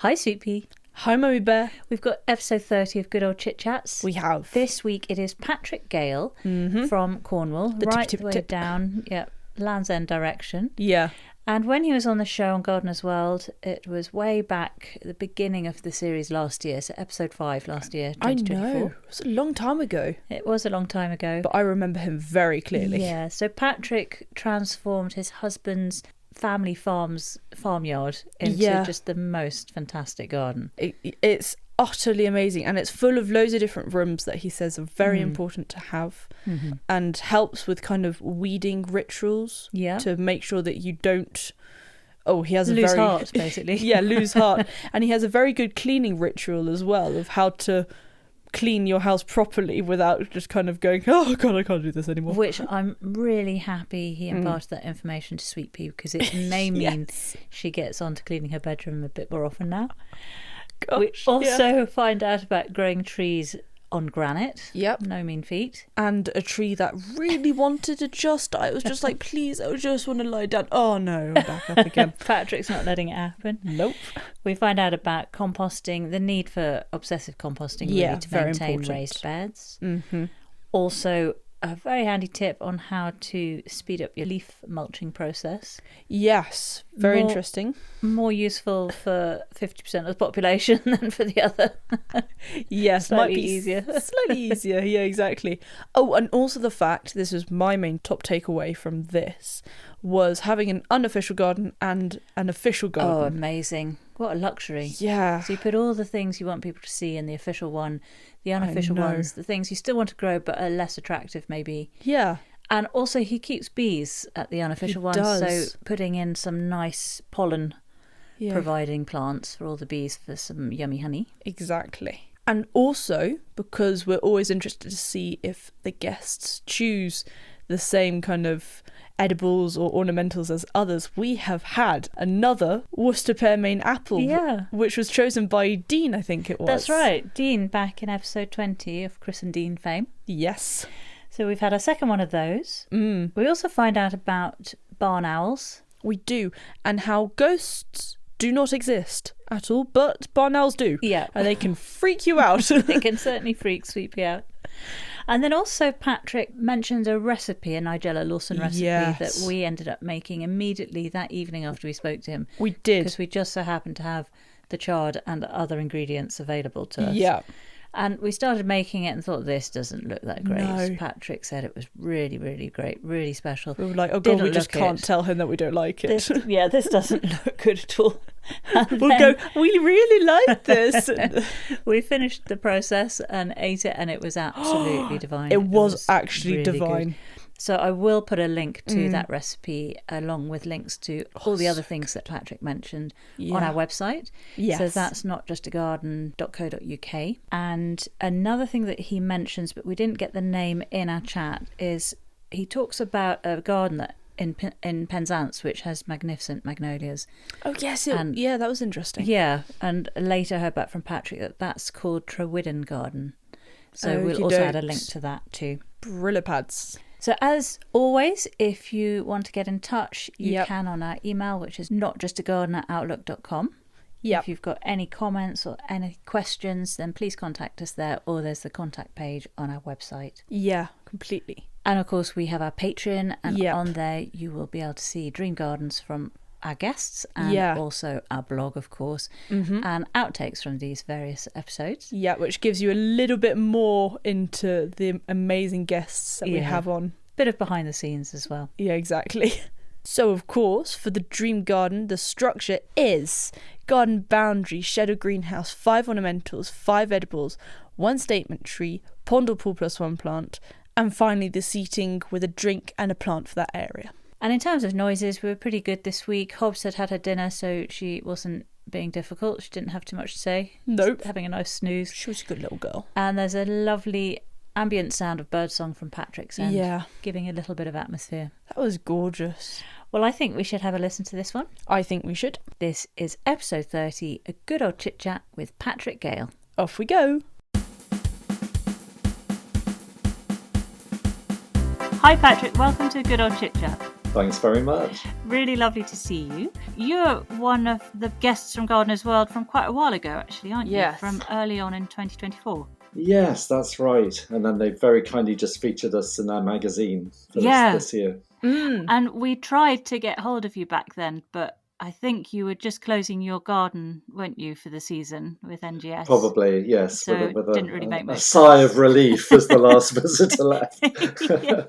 Hi, Sweet Pea. Hi, Mummy Bear. We've got episode 30 of Good Old Chit-Chats. We have. This week it is Patrick Gale from Cornwall, right the way down, Land's End direction. Yeah. And when he was on the show on Gardener's World, it was way back at the beginning of the series last year, so episode 5 last year, 2024. I know. It was a long time ago. It was a long time ago. But I remember him very clearly. Yeah, so Patrick transformed his husband's family farmyard into just the most fantastic garden. It's utterly amazing, and it's full of loads of different rooms that he says are very important to have, and helps with kind of weeding rituals to make sure that you don't he has lose heart, basically. lose heart. And he has a very good cleaning ritual as well of how to clean your house properly without just kind of going, oh god, I can't do this anymore. Which I'm really happy he imparted that information to Sweet Pea, because it may mean she gets on to cleaning her bedroom a bit more often now. Gosh, we also find out about growing trees on granite. Yep. No mean feat. And a tree that really wanted to just die. It was just like, please, I just want to lie down. Oh no, I'm back up again. Patrick's not letting it happen. Nope. We find out about composting, the need for obsessive composting really to maintain raised beds. Also, a very handy tip on how to speed up your leaf mulching process. Yes, very interesting. More useful for 50% of the population than for the other. Yes, slightly might be easier. Slightly easier, yeah, exactly. Oh, and also the fact, this was my main top takeaway from this, was having an unofficial garden and an official garden. Oh, amazing. What a luxury. Yeah. So you put all the things you want people to see in the official one, the unofficial ones, the things you still want to grow but are less attractive maybe. Yeah. And also he keeps bees at the unofficial ones, so putting in some nice pollen providing plants for all the bees for some yummy honey. Exactly. And also, because we're always interested to see if the guests choose the same kind of edibles or ornamentals as others, we have had another Worcester pearmain apple, which was chosen by Dean, I think it was. That's right, Dean, back in episode 20 of Chris and Dean fame. Yes. So we've had a second one of those. We also find out about barn owls. We do, and how ghosts do not exist at all, but barn owls do. Yeah. And they can freak you out. They can certainly freak Sweet Pea out. And then also Patrick mentioned a recipe, a Nigella Lawson recipe that we ended up making immediately that evening after we spoke to him. We did. Because we just so happened to have the chard and other ingredients available to us. Yeah. And we started making it and thought, this doesn't look that great. No. Patrick said it was really, really great, really special. We were like, oh god, we just can't tell him that we don't like it. This doesn't look good at all. We'll go, we really like this. We finished the process and ate it, and it was absolutely divine. It was actually really divine. Good. So I will put a link to that recipe along with links to all the other things that Patrick mentioned on our website. Yes. So that's notjustagarden.co.uk. And another thing that he mentions, but we didn't get the name in our chat, is he talks about a garden that in Penzance, which has magnificent magnolias. Oh, yes. That was interesting. Yeah. And later heard back from Patrick that that's called Trewidden Garden. So we'll also add a link to that too. Brillipads. So as always, if you want to get in touch, you can on our email, which is notjustagarden@outlook.com. If you've got any comments or any questions, then please contact us there, or there's the contact page on our website. Yeah, completely. And of course, we have our Patreon, and on there you will be able to see dream gardens from our guests and also our blog, of course, and outtakes from these various episodes. Yeah, which gives you a little bit more into the amazing guests that we have on. Bit of behind the scenes as well. Yeah, exactly. So, of course, for the dream garden, the structure is garden boundary, shadow greenhouse, 5 ornamentals, 5 edibles, 1 statement tree, pond or pool plus 1 plant, and finally the seating with a drink and a plant for that area. And in terms of noises, we were pretty good this week. Hobbs had her dinner, so she wasn't being difficult. She didn't have too much to say. Nope. Just having a nice snooze. She was a good little girl. And there's a lovely ambient sound of birdsong from Patrick's end. Yeah. Giving a little bit of atmosphere. That was gorgeous. Well, I think we should have a listen to this one. I think we should. This is episode 30, a good old chit-chat with Patrick Gale. Off we go. Hi Patrick, welcome to a good old chit-chat. Thanks very much. Really lovely to see you. You're one of the guests from Gardener's World from quite a while ago, actually, aren't you? Yes. From early on in 2024. Yes, that's right. And then they very kindly just featured us in their magazine for this year. And we tried to get hold of you back then, but I think you were just closing your garden, weren't you, for the season with NGS? Probably, yes. So with didn't really make much a sigh of relief as the last visitor left. Yeah.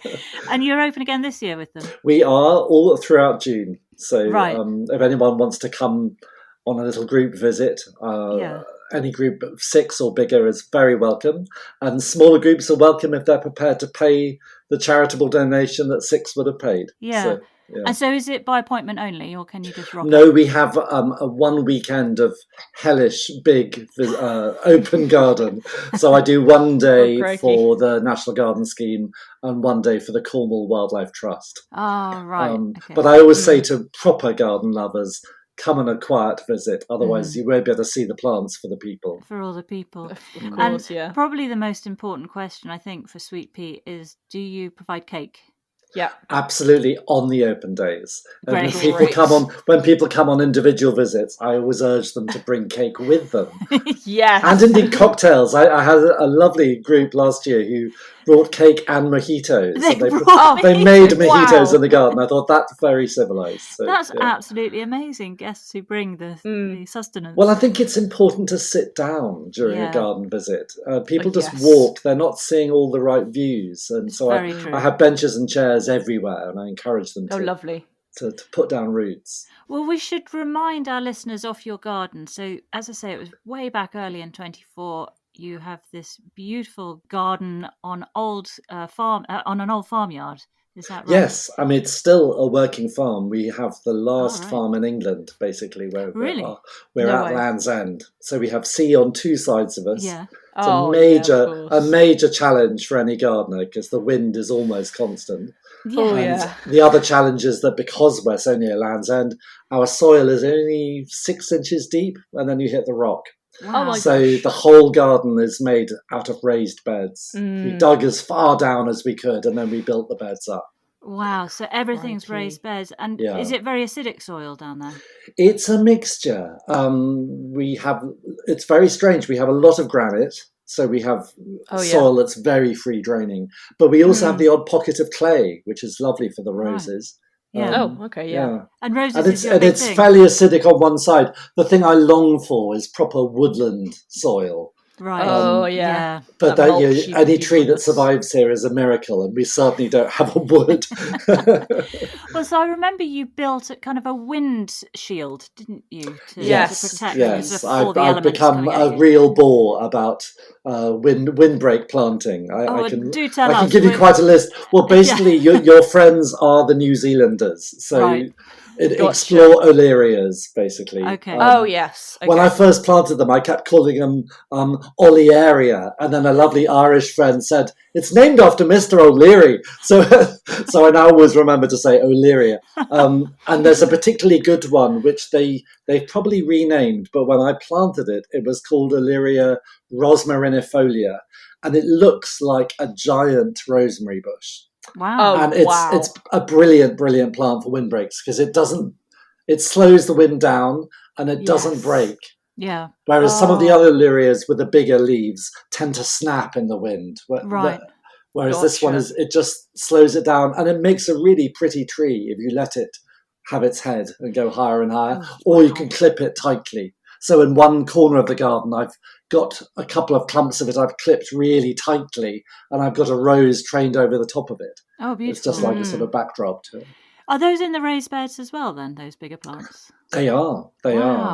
And you're open again this year with them? We are all throughout June. So right. If anyone wants to come on a little group visit, any group of 6 or bigger is very welcome. And smaller groups are welcome if they're prepared to pay the charitable donation that 6 would have paid. Yeah. And so is it by appointment only, or can you just rock No, up? we have a one weekend of hellish big open garden. So I do one day for the National Garden Scheme and one day for the Cornwall Wildlife Trust. Oh, right. Okay. But I always say to proper garden lovers, come on a quiet visit. Otherwise, you won't be able to see the plants for the people. For all the people. Of course, and probably the most important question, I think, for Sweet Pea is, do you provide cake? Yeah, absolutely, on the open days. Great. When people come on individual visits, I always urge them to bring cake with them. Yes, and indeed cocktails. I had a lovely group last year who brought cake and mojitos. They made mojitos in the garden. I thought that's very civilized. So, that's absolutely amazing. Guests who bring the sustenance. Well, I think it's important to sit down during a garden visit. People just walk; they're not seeing all the right views, and so I have benches and chairs everywhere, and I encourage them to put down roots. Well, we should remind our listeners of your garden. So, as I say, it was way back early in 24. You have this beautiful garden on on an old farmyard. Is that right? Yes, I mean it's still a working farm. We have the last farm in England, basically, where we're at Land's End. So we have sea on 2 sides of us. Yeah. It's a major challenge for any gardener because the wind is almost constant. Yeah. And the other challenge is that because we're so near Land's End, our soil is only 6 inches deep, and then you hit the rock. Wow. So the whole garden is made out of raised beds. We dug as far down as we could, and then we built the beds up. Wow, so everything's raised beds. And is it very acidic soil down there? It's a mixture. It's very strange. We have a lot of granite, so we have soil that's very free draining. But we also have the odd pocket of clay, which is lovely for the roses. Yeah. And roses it's fairly acidic on one side. The thing I long for is proper woodland soil. Right. But any tree that survives here is a miracle, and we certainly don't have a wood. Well, so I remember you built kind of a wind shield, didn't you? To protect I've become a real bore about windbreak planting. I can give you quite a list. Well, basically, your friends are the New Zealanders, so. Explore Olerias, basically. Okay. When I first planted them, I kept calling them Olearia, and then a lovely Irish friend said, it's named after Mr. O'Leary. So I now always remember to say Oleria. And there's a particularly good one, which they've probably renamed, but when I planted it, it was called Oleria rosmarinifolia, and it looks like a giant rosemary bush. Wow. And it's a brilliant plant for windbreaks because it slows the wind down and it doesn't break. Yeah. Whereas some of the other lirias with the bigger leaves tend to snap in the wind. Whereas this one it just slows it down, and it makes a really pretty tree if you let it have its head and go higher and higher, or you can clip it tightly. So in one corner of the garden, I've got a couple of clumps of it I've clipped really tightly, and I've got a rose trained over the top of it. Oh, beautiful. It's just like a sort of backdrop to it. Are those in the raised beds as well, then, those bigger plants? They are.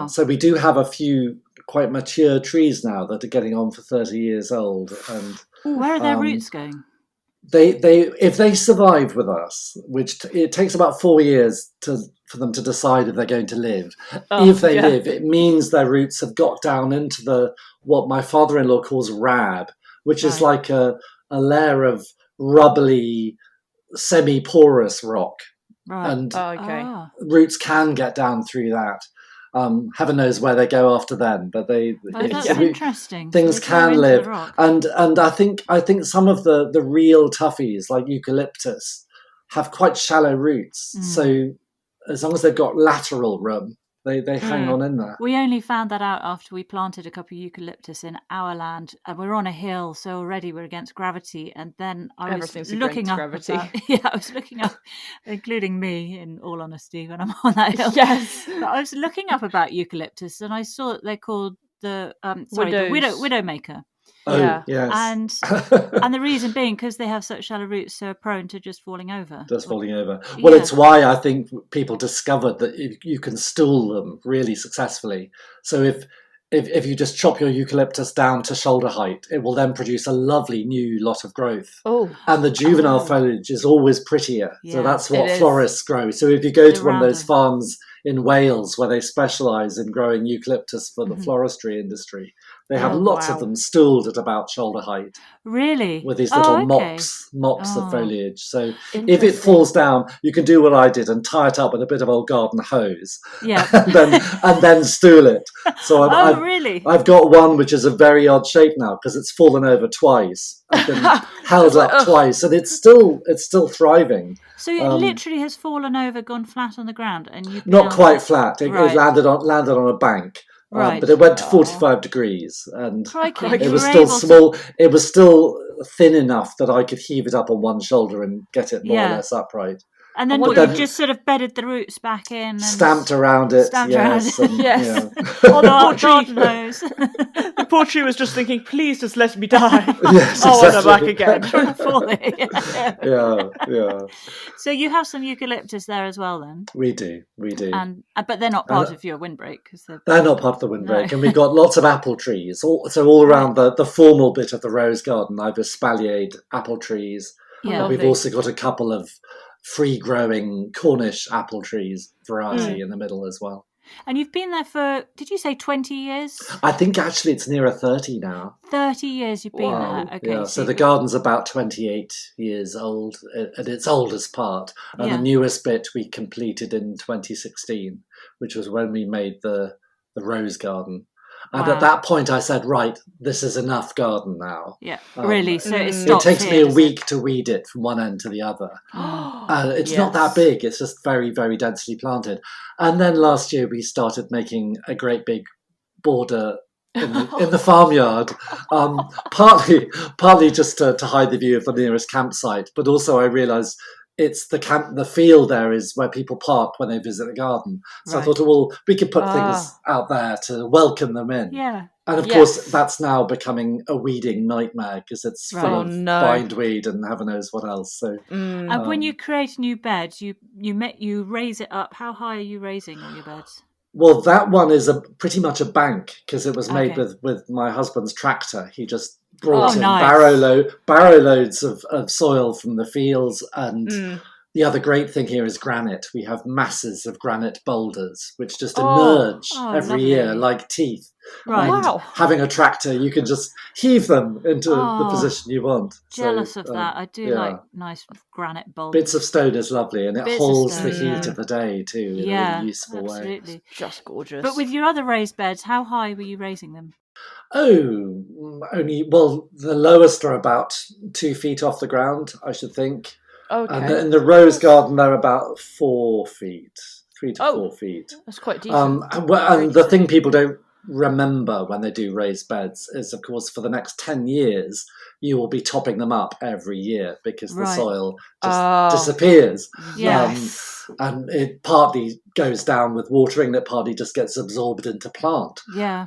So we do have a few quite mature trees now that are getting on for 30 years old. And where are their roots going? They if they survive with us, which it takes about 4 years for them to decide if they're going to live. If they live, it means their roots have got down into what my father-in-law calls rab, which is like a layer of rubbly, semi-porous rock. Right. And roots can get down through that. Heaven knows where they go after then, but that's interesting. Things can live, and I think some of the real toughies like eucalyptus have quite shallow roots. So as long as they've got lateral room, they hang on in there. We only found that out after we planted a couple of eucalyptus in our land, and we're on a hill, so already we're against gravity. And then I was looking up gravity. I was looking up, including me, in all honesty, when I'm on that hill. Yes, but I was looking up about eucalyptus, and I saw that they're called the widowmaker. Oh, yeah. Yes. And the reason being because they have such shallow roots, so are prone to just falling over. Falling over. Well, it's why I think people discovered that you can stool them really successfully. So if you just chop your eucalyptus down to shoulder height, it will then produce a lovely new lot of growth. Oh. And the juvenile foliage is always prettier. Yeah, so that's what florists grow. So if you go to one of those farms in Wales where they specialise in growing eucalyptus for the floristry industry, they have lots of them stooled at about shoulder height. Really? With these little mops of foliage. So if it falls down, you can do what I did and tie it up with a bit of old garden hose. Yeah. and then stool it. So really? I've got one which is a very odd shape now because it's fallen over twice. I've been held up twice, and it's still thriving. So it literally has fallen over, gone flat on the ground, and you not quite flat. It landed on a bank. Right. But it went to 45 degrees, and Crikey. it was still small. It was still thin enough that I could heave it up on one shoulder and get it more or less upright. And then you just sort of bedded the roots back in. And stamped around it. Yes. Although God knows. The poor tree was just thinking, please just let me die. Yes, I want her back again. Yeah. So you have some eucalyptus there as well then? We do. But they're not part of your windbreak. They're not part of the windbreak. No. And we've got lots of apple trees. All around the formal bit of the rose garden, I've espaliered apple trees. Yeah. We've also got a couple of free-growing Cornish apple trees variety in the middle as well. And you've been there for, did you say 20 years? I think actually it's nearer 30 now. 30 years you've been there. Okay. Yeah, so the garden's about 28 years old at its oldest part. And the newest bit we completed in 2016, which was when we made the rose garden. And at that point I said, right, this is enough garden now. Yeah, really? So it takes me a week to weed it from one end to the other. It's not that big. It's just very, very densely planted. And then last year we started making a great big border in the farmyard, partly just to hide the view of the nearest campsite, but also I realised it's the field there is where people park when they visit the garden. So I thought, well, we could put things out there to welcome them in. Yeah. And of course, that's now becoming a weeding nightmare because it's full of bindweed and heaven knows what else. So, and when you create new beds, you raise it up. How high are you raising all your beds? Well, that one is pretty much a bank because it was made with my husband's tractor. He just brought in barrow loads of soil from the fields. And the other great thing here is granite. We have masses of granite boulders which just emerge every year like teeth. Right. And having a tractor, you can just heave them into the position you want. Jealous of that. I do like nice granite boulders. Bits of stone is lovely, and it holds the heat of the day too in a really useful way. Just gorgeous. But with your other raised beds, how high were you raising them? The lowest are about 2 feet off the ground, I should think. Okay. And in the rose garden, they're about 4 feet, 3 to 4 feet. That's quite decent. And the thing people don't remember when they do raised beds is, of course, for the next 10 years, you will be topping them up every year because the soil just disappears. Yes. And it partly goes down with watering, that partly just gets absorbed into plant. Yeah.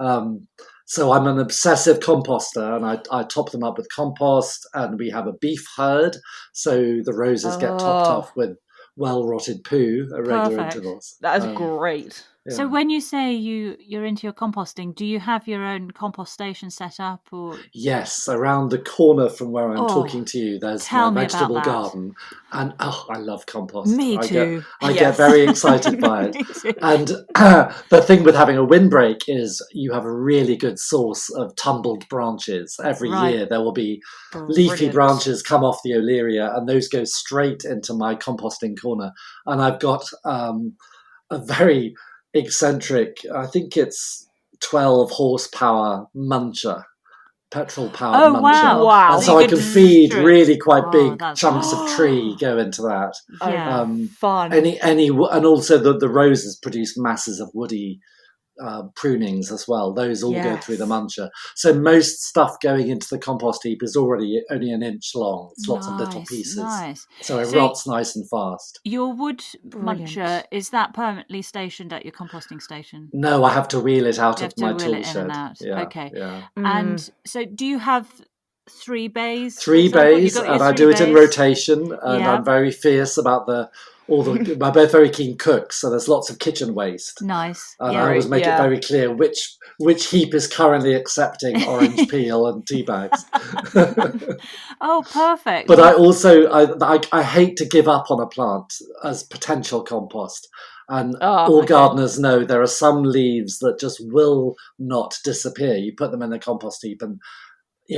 So I'm an obsessive composter, and I top them up with compost, and we have a beef herd, so the roses get topped off with well-rotted poo at regular intervals. That is great. Yeah. So when you say you're into your composting, do you have your own compost station set up? Or yes, around the corner from where I'm talking to you, there's my vegetable garden, and I love compost. Me too. I get very excited by it. And the thing with having a windbreak is you have a really good source of tumbled branches. Every year there will be leafy branches come off the Olearia, and those go straight into my composting corner. And I've got a very eccentric, I think it's 12 horsepower muncher petrol-powered Oh, muncher. wow. And So so you I could can feed strip. really quite Oh, big that's chunks of tree go into that. Yeah. Fun. And also the roses produce masses of woody prunings as well. Those all go through the muncher. So most stuff going into the compost heap is already only an inch long. It's lots of little pieces. Nice. So it rots nice and fast. Your wood Brilliant. muncher, is that permanently stationed at your composting station? No, I have to wheel it out You of have to my wheel tool it in shed. and out. Yeah, Okay. yeah. And so do you have 3 bays? for Three example? bays, You've got your and I 3 do it in bays. rotation, and Yeah. I'm very fierce about we're both very keen cooks, so there's lots of kitchen waste. Nice. And Yeah. I always make it very clear which heap is currently accepting orange peel and tea bags. Oh, perfect. But I also I hate to give up on a plant as potential compost. And all gardeners know there are some leaves that just will not disappear. You put them in the compost heap and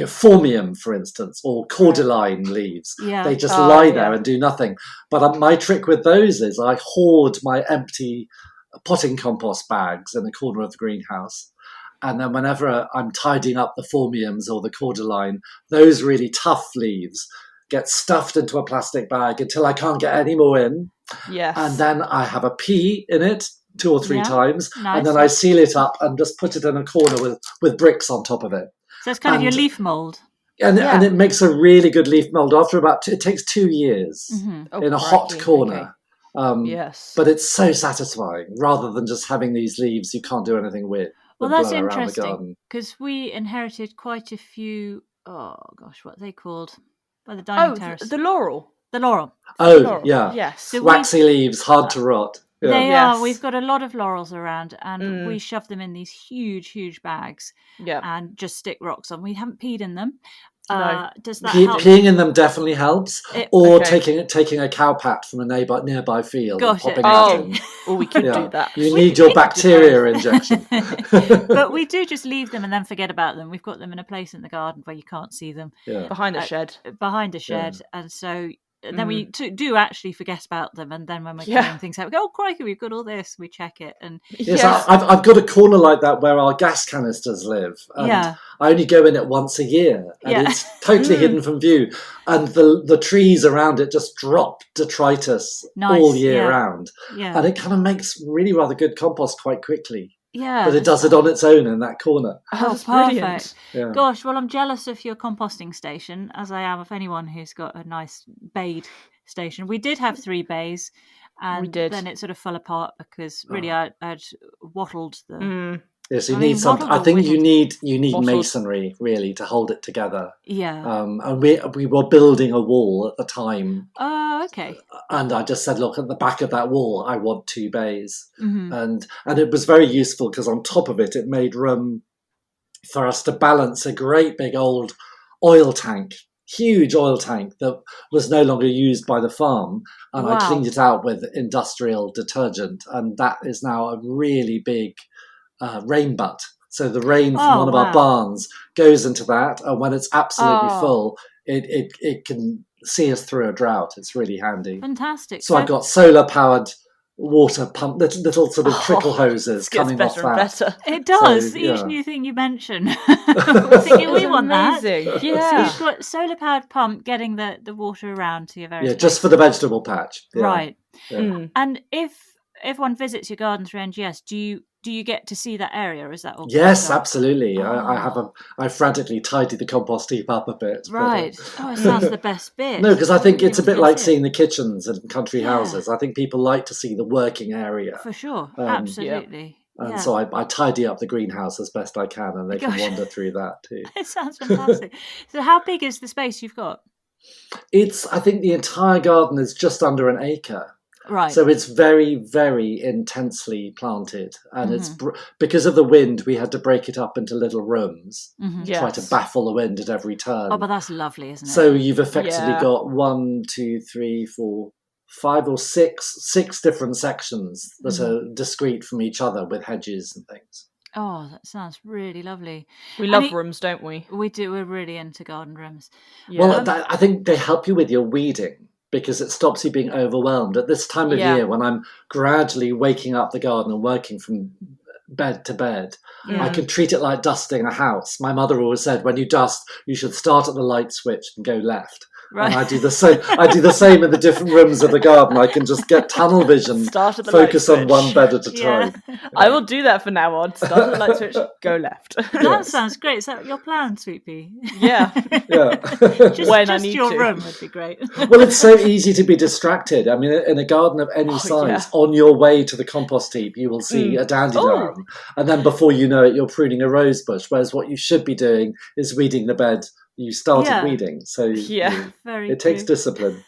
phormium, for instance, or cordyline leaves. Yeah. They just lie there and do nothing. But my trick with those is I hoard my empty potting compost bags in the corner of the greenhouse. And then whenever I'm tidying up the phormiums or the cordyline, those really tough leaves get stuffed into a plastic bag until I can't get any more in. Yes. And then I have a pea in it 2 or 3 times. Nice. And then I seal it up and just put it in a corner with bricks on top of it. So it's kind of your leaf mould. And it makes a really good leaf mould after it takes 2 years in a hot corner. Yes. But it's so satisfying rather than just having these leaves you can't do anything with. Well, that's interesting because we inherited quite a few. Oh gosh, what are they called? By the dining terrace. The laurel. The laurel. Yeah. Yes. So waxy leaves, hard to rot. Yeah. They are. We've got a lot of laurels around, and we shove them in these huge bags and just stick rocks on. We haven't peed in them. No. Does that help? Peeing in them definitely helps. Taking a cow pat from a nearby field and popping it in. Well, we could do that. You need your bacteria injection. But we do just leave them and then forget about them. We've got them in a place in the garden where you can't see them. Yeah. Behind a shed. And so then we do actually forget about them, and then when we're cleaning things out, we go, "Oh crikey, we've got all this." We check it, and I've got a corner like that where our gas canisters live. And I only go in it once a year, and it's totally hidden from view. And the trees around it just drop detritus all year round, and it kind of makes really rather good compost quite quickly. Yeah, but it does it on its own in that corner. Oh, that's perfect. Yeah. Gosh, well, I'm jealous of your composting station, as I am of anyone who's got a nice bayed station. We did have 3 bays, and then it sort of fell apart because really I'd wattled the... Yes, you need something. I think you need masonry really to hold it together. Yeah. And we were building a wall at the time. Oh, okay. And I just said, look, at the back of that wall, I want 2 bays. And it was very useful because on top of it, it made room for us to balance a great big old oil tank, huge oil tank that was no longer used by the farm. And I cleaned it out with industrial detergent. And that is now a really big rain butt. So the rain from one of our barns goes into that, and when it's absolutely full, it can see us through a drought. It's really handy. Fantastic. So I've got solar powered water pump, little sort of trickle hoses coming off that. Better. It does. Each new thing you mention, we're thinking we want amazing. That. Yeah. So you've got solar powered pump getting the water around to your various just for the vegetable patch. Yeah. Right. Yeah. And if one visits your garden through NGS, do you get to see that area, or is that all? Yes, absolutely. I frantically tidied the compost heap up a bit. Right. It sounds the best bit. No, because I think it's a bit like seeing the kitchens in country houses. I think people like to see the working area. For sure. Absolutely. And so I tidy up the greenhouse as best I can, and they can wander through that too. It sounds fantastic. So how big is the space you've got? I think the entire garden is just under an acre. Right. So it's very, very intensely planted. And it's because of the wind, we had to break it up into little rooms, try to baffle the wind at every turn. Oh, but that's lovely, isn't it? So you've effectively got 1, 2, 3, 4, 5 or 6 different sections that are discrete from each other with hedges and things. Oh, that sounds really lovely. We love rooms, don't we? We do. We're really into garden rooms. Yeah. Well, I think they help you with your weeding, because it stops you being overwhelmed. At this time of year, when I'm gradually waking up the garden and working from bed to bed. Yeah. I could treat it like dusting a house. My mother always said, when you dust, you should start at the light switch and go left. Right. And I do the same. I do the same in the different rooms of the garden. I can just get tunnel vision, Start at the focus light on one switch. bed at a Yeah. time. I will do that from now on. Start at the light switch, go left. That sounds great. Is that your plan, Sweet Pea? Yeah. Yeah. When I just need your to. room would be great. Well, it's so easy to be distracted. I mean, in a garden of any size, yeah. on your way to the compost heap, you will see a dandelion, and then before you know it, you're pruning a rose bush. Whereas what you should be doing is weeding the bed you started weeding. So Very it takes true. discipline.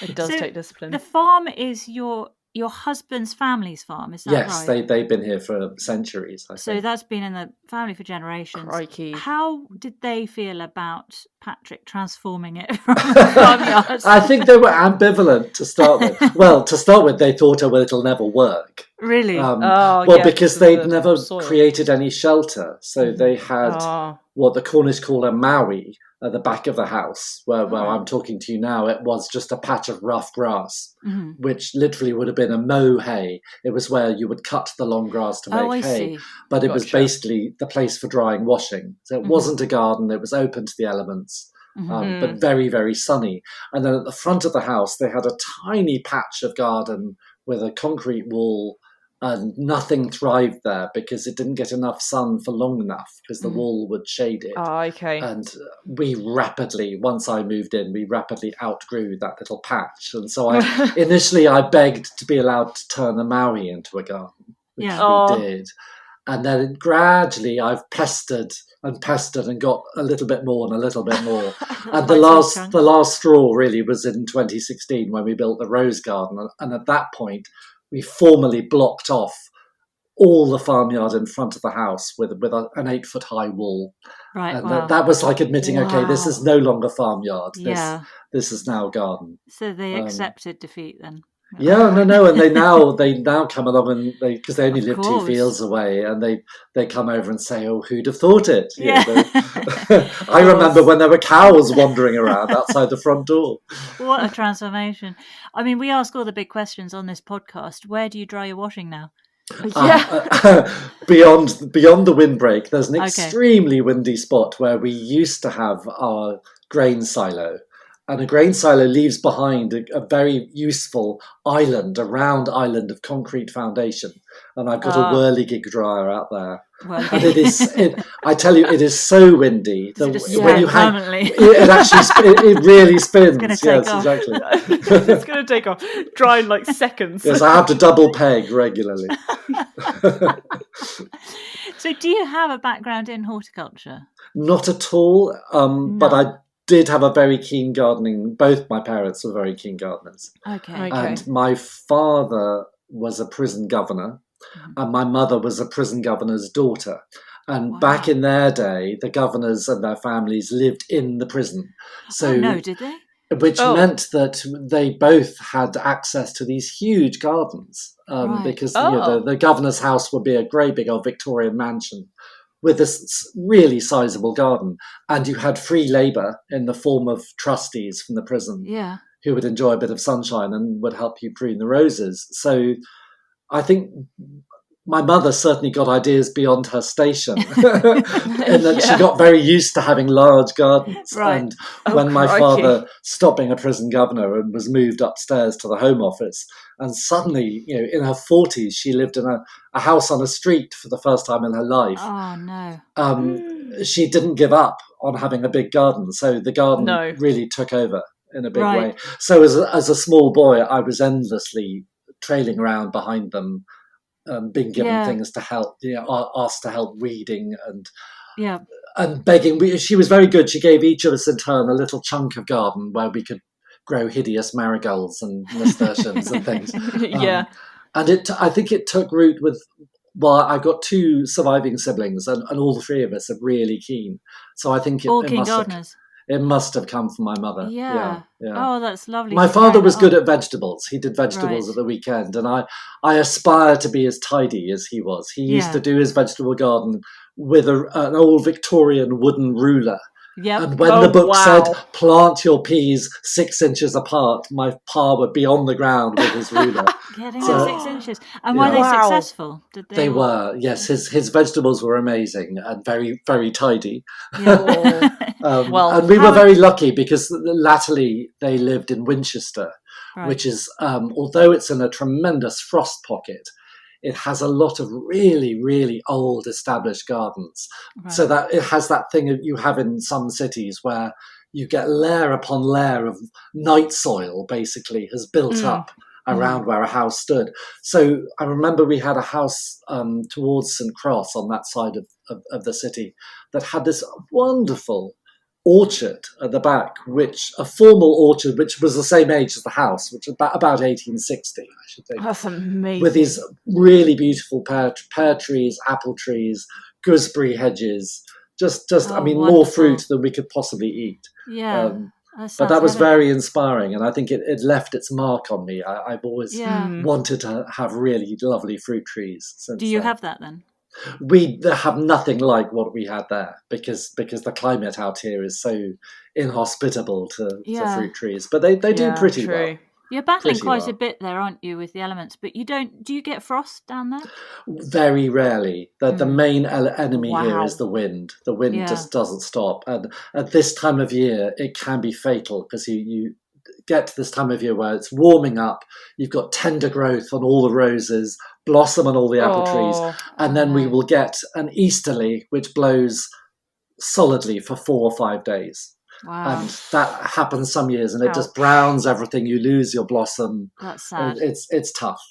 It does So take discipline. The farm is your husband's family's farm, is that Yes, right? they've been here for centuries. I So think. that's been in the family for generations. Crikey. How did they feel about Patrick transforming it from a farmyard? I think they were ambivalent to start with. Well, to start with, they thought, well, it'll never work. Really? Because they'd never created any shelter. So they had what the Cornish call a maui at the back of the house, where I'm talking to you now. It was just a patch of rough grass, which literally would have been a mow hay. It was where you would cut the long grass to make hay. But it was basically the place for drying washing. So it wasn't a garden. It was open to the elements. But very, very sunny. And then at the front of the house, they had a tiny patch of garden with a concrete wall, and nothing thrived there because it didn't get enough sun for long enough because the wall would shade it. And we rapidly, once I moved in, we rapidly outgrew that little patch. And so initially I begged to be allowed to turn the Maui into a garden, which we did. And then gradually I've pestered and got a little bit more and a little bit more. And the last straw really was in 2016 when we built the rose garden. And at that point, we formally blocked off all the farmyard in front of the house with an 8-foot high wall. Right, and that was like admitting, okay, this is no longer farmyard. This is now garden. So they accepted defeat then. Yeah, no, and they now come along and because they only live 2 fields away, and they come over and say, "Oh, who'd have thought it?" I remember when there were cows wandering around outside the front door. What a transformation! I mean, we ask all the big questions on this podcast. Where do you dry your washing now? Beyond the windbreak, there's an extremely windy spot where we used to have our grain silo. And a grain silo leaves behind a very useful island, a round island of concrete foundation. And I've got a whirligig dryer out there. And I tell you, it is so windy that when you hang, it really spins. It's going to take off. Exactly. It's going to take off. Dry in like seconds. Yes, I have to double peg regularly. So do you have a background in horticulture? Not at all, but I did have a very keen gardening. Both my parents were very keen gardeners. Okay. And my father was a prison governor, and my mother was a prison governor's daughter. And back in their day, the governors and their families lived in the prison. So, did they? Which meant that they both had access to these huge gardens, because the governor's house would be a great big old Victorian mansion with this really sizable garden, and you had free labour in the form of trustees from the prison who would enjoy a bit of sunshine and would help you prune the roses. So I think my mother certainly got ideas beyond her station in that she got very used to having large gardens. And when my father stopped being a prison governor and was moved upstairs to the Home Office, and suddenly, in her 40s, she lived in a house on a street for the first time in her life. Oh, no. She didn't give up on having a big garden. So the garden really took over in a big way. So as a small boy, I was endlessly trailing around behind them, being given things to help, asked to help weeding and begging. She was very good. She gave each of us in turn a little chunk of garden where we could grow hideous marigolds and nasturtiums and things. And I think it took root with. Well, I've got 2 surviving siblings, and all the 3 of us are really keen. So I think it must have come from my mother. Yeah. Oh, that's lovely. My father was good at vegetables. He did vegetables at the weekend, and I aspire to be as tidy as he was. He used to do his vegetable garden with an old Victorian wooden ruler. Yep. And when the book said, plant your peas 6 inches apart, my pa would be on the ground with his ruler. Getting 6 inches. And were they successful? Did they were, yes. His vegetables were amazing and very, very tidy. Yeah. And we were very lucky because latterly they lived in Winchester, which is, although it's in a tremendous frost pocket, it has a lot of really, really old established gardens. Right. So that it has that thing that you have in some cities where you get layer upon layer of night soil basically has built up around where a house stood. So I remember we had a house towards St. Cross on that side of the city that had this wonderful orchard at the back, which a formal orchard, which was the same age as the house, which was about 1860, I should think. That's amazing. With these really beautiful pear trees, apple trees, gooseberry hedges, just I mean, wonderful. More fruit than we could possibly eat. Yeah. But that was very inspiring, and I think it left its mark on me. I've always wanted to have really lovely fruit trees. Do you have that then? We have nothing like what we had there because the climate out here is so inhospitable to fruit trees. But they do pretty well. You're battling quite a bit there, aren't you, with the elements? But do you get frost down there? Very rarely. The main enemy here is the wind. The wind just doesn't stop. And at this time of year, it can be fatal because you get to this time of year where it's warming up. You've got tender growth on all the roses, blossom on all the apple trees. And then we will get an easterly, which blows solidly for 4 or 5 days. Wow. And that happens some years, and it just browns everything. You lose your blossom. That's sad. It's tough.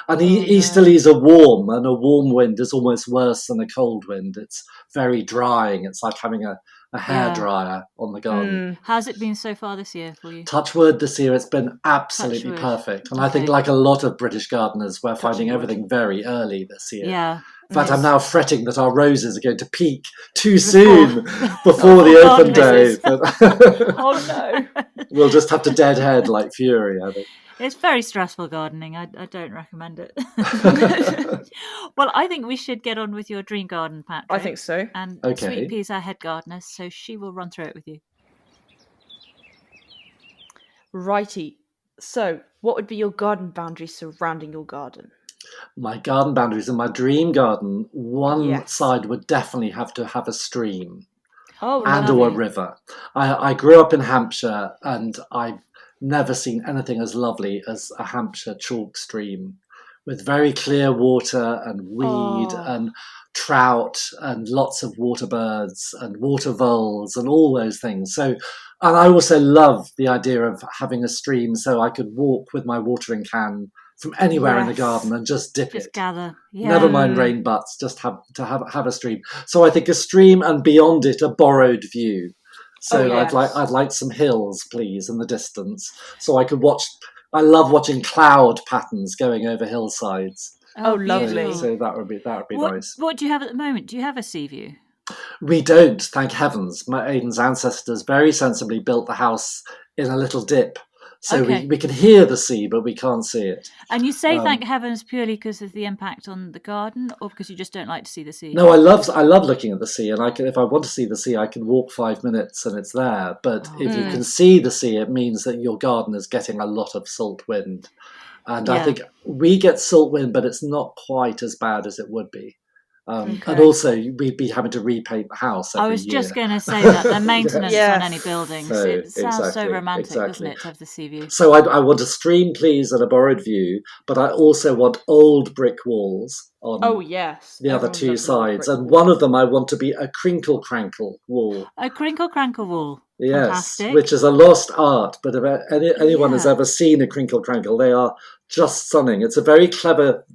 And easterlies are warm, and a warm wind is almost worse than a cold wind. It's very drying. It's like having a hairdryer on the garden. How's it been so far this year for you? Touch wood, this year it's been absolutely perfect. And I think, like a lot of British gardeners, we're finding everything very early this year. Yeah. In fact, I'm now fretting that our roses are going to peak too soon before the open day. Oh no! We'll just have to deadhead like fury, I think. It's very stressful gardening. I don't recommend it. Well, I think we should get on with your dream garden, Patrick. I think so. And Sweet Pea's our head gardener, so she will run through it with you. Righty. So, what would be your garden boundaries surrounding your garden? My garden boundaries in my dream garden, one side would definitely have to have a stream and or a river. I grew up in Hampshire, and I've never seen anything as lovely as a Hampshire chalk stream with very clear water and weed and trout and lots of water birds and water voles and all those things. So, and I also love the idea of having a stream so I could walk with my watering can from anywhere in the garden and just dip it. Gather. Yeah. Never mind rain butts, just have a stream. So I think a stream, and beyond it a borrowed view. So I'd like some hills, please, in the distance, so I could watch. I love watching cloud patterns going over hillsides. Oh, lovely! So that would be nice. What do you have at the moment? Do you have a sea view? We don't, thank heavens. My Aidan's ancestors very sensibly built the house in a little dip. So we can hear the sea, but we can't see it. And you say thank heavens purely because of the impact on the garden, or because you just don't like to see the sea? No, I love looking at the sea, and if I want to see the sea, I can walk 5 minutes and it's there. But if you can see the sea, it means that your garden is getting a lot of salt wind. And I think we get salt wind, but it's not quite as bad as it would be. And also, we'd be having to repaint the house every year. I was just going to say that, the maintenance on any buildings. So, it sounds so romantic, doesn't it, to have the sea view? So I want a stream, please, and a borrowed view, but I also want old brick walls on the other two sides. And one of them I want to be a crinkle-crankle wall. A crinkle-crankle wall. Yes, fantastic. Which is a lost art, but if anyone has ever seen a crinkle-crankle, they are just stunning. It's a very clever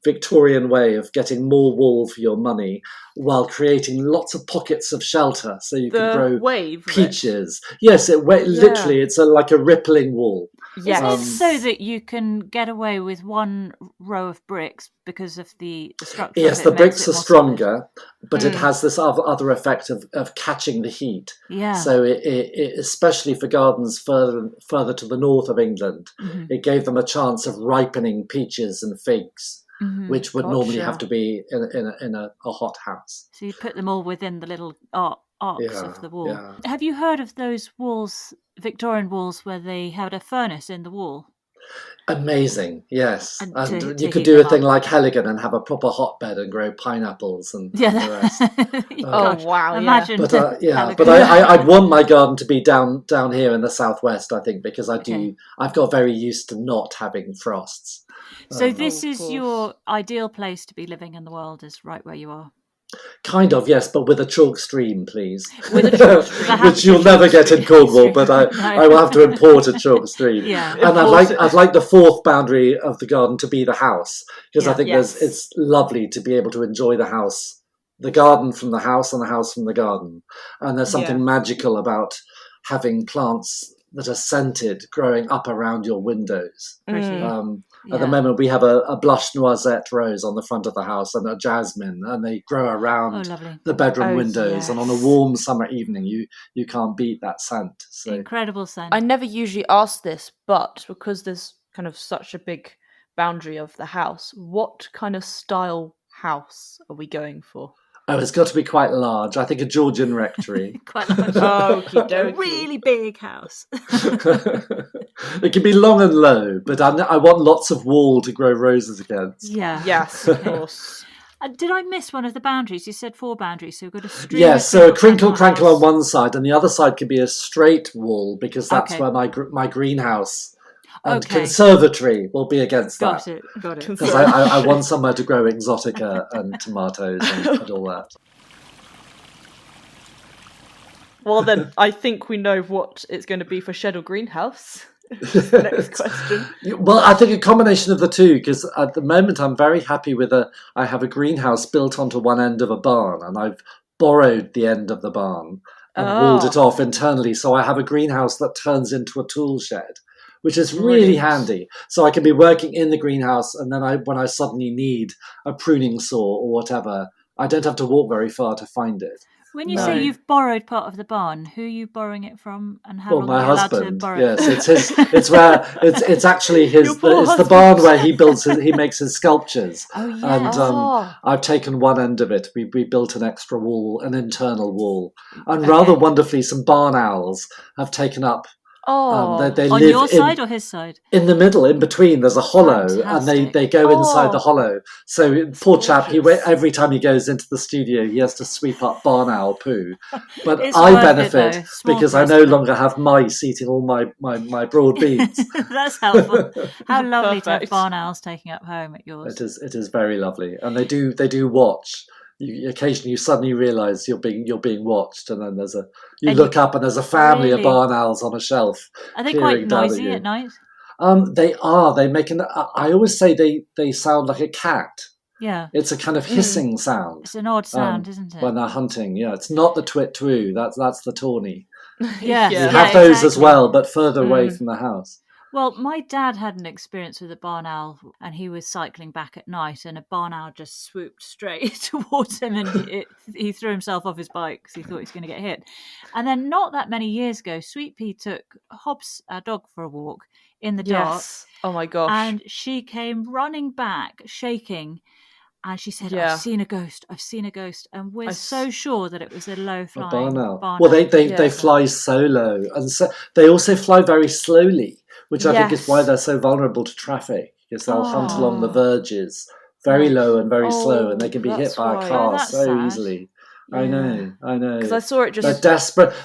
Victorian way of getting more wool for your money while creating lots of pockets of shelter so you can grow peaches. Yes, literally it's like a rippling wall. Yes. Is it so that you can get away with one row of bricks because of the structure? Yes, the bricks are stronger, but it has this other effect of catching the heat. Yeah. So it especially for gardens further to the north of England, it gave them a chance of ripening peaches and figs. Which would normally have to be in a hot house. So you put them all within the little arcs of the wall. Yeah. Have you heard of those walls, Victorian walls, where they had a furnace in the wall? Amazing, yes. And And to you could heat do a them thing up. like Helligan and have a proper hotbed and grow pineapples and the rest. Oh wow! Imagine. But Helligan. but I'd want my garden to be down here in the southwest, I think, because I've got very used to not having frosts. So this is your ideal place to be living in the world, is right where you are. Kind of, yes, but with a chalk stream, please. With a chalk stream. Which you'll never get in Cornwall, but I will have to import a chalk stream. Yeah. And I'd like the fourth boundary of the garden to be the house, because I think it's lovely to be able to enjoy the house, the garden from the house and the house from the garden. And there's something magical about having plants that are scented growing up around your windows. At the moment, we have a blush noisette rose on the front of the house and a jasmine, and they grow around the bedroom windows. And on a warm summer evening, you can't beat that scent. So. Incredible scent. I never usually ask this, but because there's kind of such a big boundary of the house, what kind of style house are we going for? Oh, it's got to be quite large. I think a Georgian rectory. Quite large. A really big house. It can be long and low, but I want lots of wall to grow roses against. Yeah. Yes, of course. Did I miss one of the boundaries? You said 4 boundaries, so we've got a stream. Yes, so a crinkle on one side, and the other side could be a straight wall, because that's where my greenhouse and conservatory will be against that. Got it. Because I want somewhere to grow exotica and tomatoes and all that. Well, then, I think we know what it's going to be for shed or greenhouse. Next question. Well, I think a combination of the two, because at the moment I'm very happy with I have a greenhouse built onto one end of a barn, and I've borrowed the end of the barn and walled it off internally, so I have a greenhouse that turns into a tool shed, which is really handy. So I can be working in the greenhouse, and then when I suddenly need a pruning saw or whatever, I don't have to walk very far to find it. When you say you've borrowed part of the barn, who are you borrowing it from, and how long my are you allowed husband. to borrow Yes, it? it's his. It's where it's actually his. It's the barn where he makes his sculptures. Oh yeah. And I've taken one end of it. We built an extra wall, an internal wall, and rather wonderfully, some barn owls have taken up. They on live your side or his side? In the middle, in between, there's a hollow, and they go inside the hollow. So poor chap, every time he goes into the studio, he has to sweep up barn owl poo. But I benefit because I no longer have mice eating all my broad beans. That's helpful. How lovely to have barn owls taking up home at yours. It is very lovely, and they do watch. Occasionally you suddenly realise you're being watched, and then you look up and there's a family of barn owls on a shelf. Are they quite noisy at night? They are. They make I always say they sound like a cat. Yeah. It's a kind of hissing sound. It's an odd sound, isn't it? When they're hunting, it's not the twit-twoo. That's the tawny. Yeah. You have those as well, but further away from the house. Well, my dad had an experience with a barn owl, and he was cycling back at night, and a barn owl just swooped straight towards him, and he threw himself off his bike because he thought he was going to get hit. And then not that many years ago, Sweet Pea took Hobbs, our dog, for a walk in the dark. Oh my gosh. And she came running back, shaking, and she said, I've seen a ghost. And we're so sure that it was a low-flying barn owl. Well, they fly so low, and so they also fly very slowly, which I think is why they're so vulnerable to traffic, because they'll hunt along the verges very low and very slow, and they can be hit by a car so easily. Yeah. I know. Because I saw it just...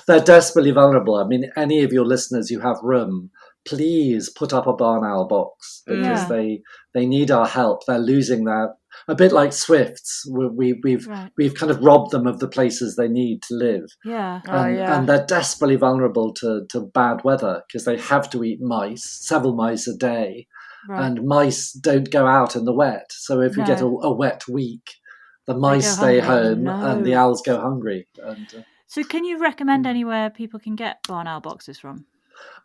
They're desperately vulnerable. I mean, any of your listeners who have room, please put up a barn owl box, because they need our help. They're losing their... A bit like swifts, we've kind of robbed them of the places they need to live. Yeah. And they're desperately vulnerable to bad weather, because they have to eat several mice a day. Right. And mice don't go out in the wet. So if you get a wet week, the mice stay home and the owls go hungry. And, so can you recommend anywhere people can get barn owl boxes from?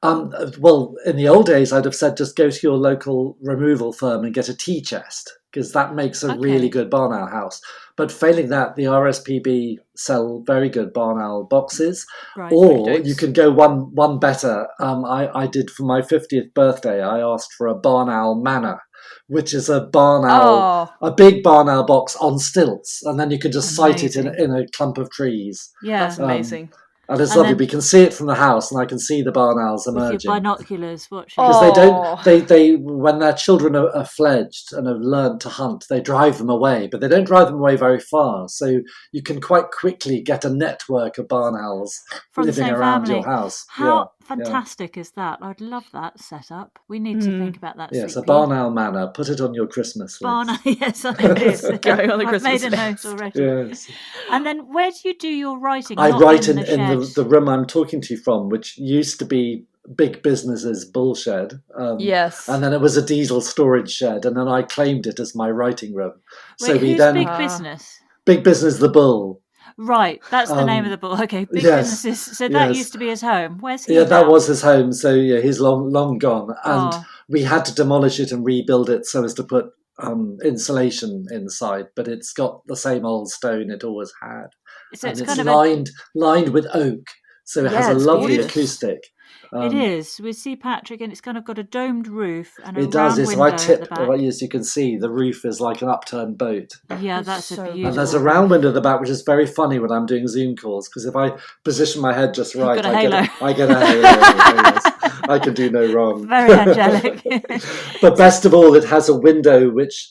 Well, in the old days, I'd have said just go to your local removal firm and get a tea chest, because that makes a really good barn owl house. But failing that, the RSPB sell very good barn owl boxes. Right. Or you can go one better. I did for my 50th birthday, I asked for a barn owl manor, which is a barn owl, a big barn owl box on stilts, and then you can just sight it in a clump of trees. Yeah, that's amazing. And it's lovely. We can see it from the house, and I can see the barn owls emerging. With your binoculars watching. Because they when their children are fledged and have learned to hunt, they drive them away, but they don't drive them away very far. So you can quite quickly get a network of barn owls living around your house. How fantastic is that? I'd love that setup. We need to think about that. Yes, a barn owl manor. Put it on your Christmas list. Barn owl, yes, it is. Going on the Christmas I've made a note already. Yes. And then where do you do your writing? I write in the room I'm talking to you from, which used to be Big Business's bull shed. Yes. And then it was a diesel storage shed, and then I claimed it as my writing room. Wait, so who's Big Business? Big Business the bull. Right, that's the name of the bull. Okay, Big Businesses. So that used to be his home. Where's he? Yeah, that was his home. So he's long gone, and we had to demolish it and rebuild it so as to put insulation inside. But it's got the same old stone it always had, so and it's lined with oak, so it has a lovely acoustic. It is. We see Patrick, and it's kind of got a domed roof and a it does. Yes, if I tip, as you can see, the roof is like an upturned boat. Yeah, that's so beautiful. And there's a round window at the back, which is very funny when I'm doing Zoom calls, because if I position my head just right, I get a halo. Yes. I can do no wrong. Very angelic. But best of all, it has a window which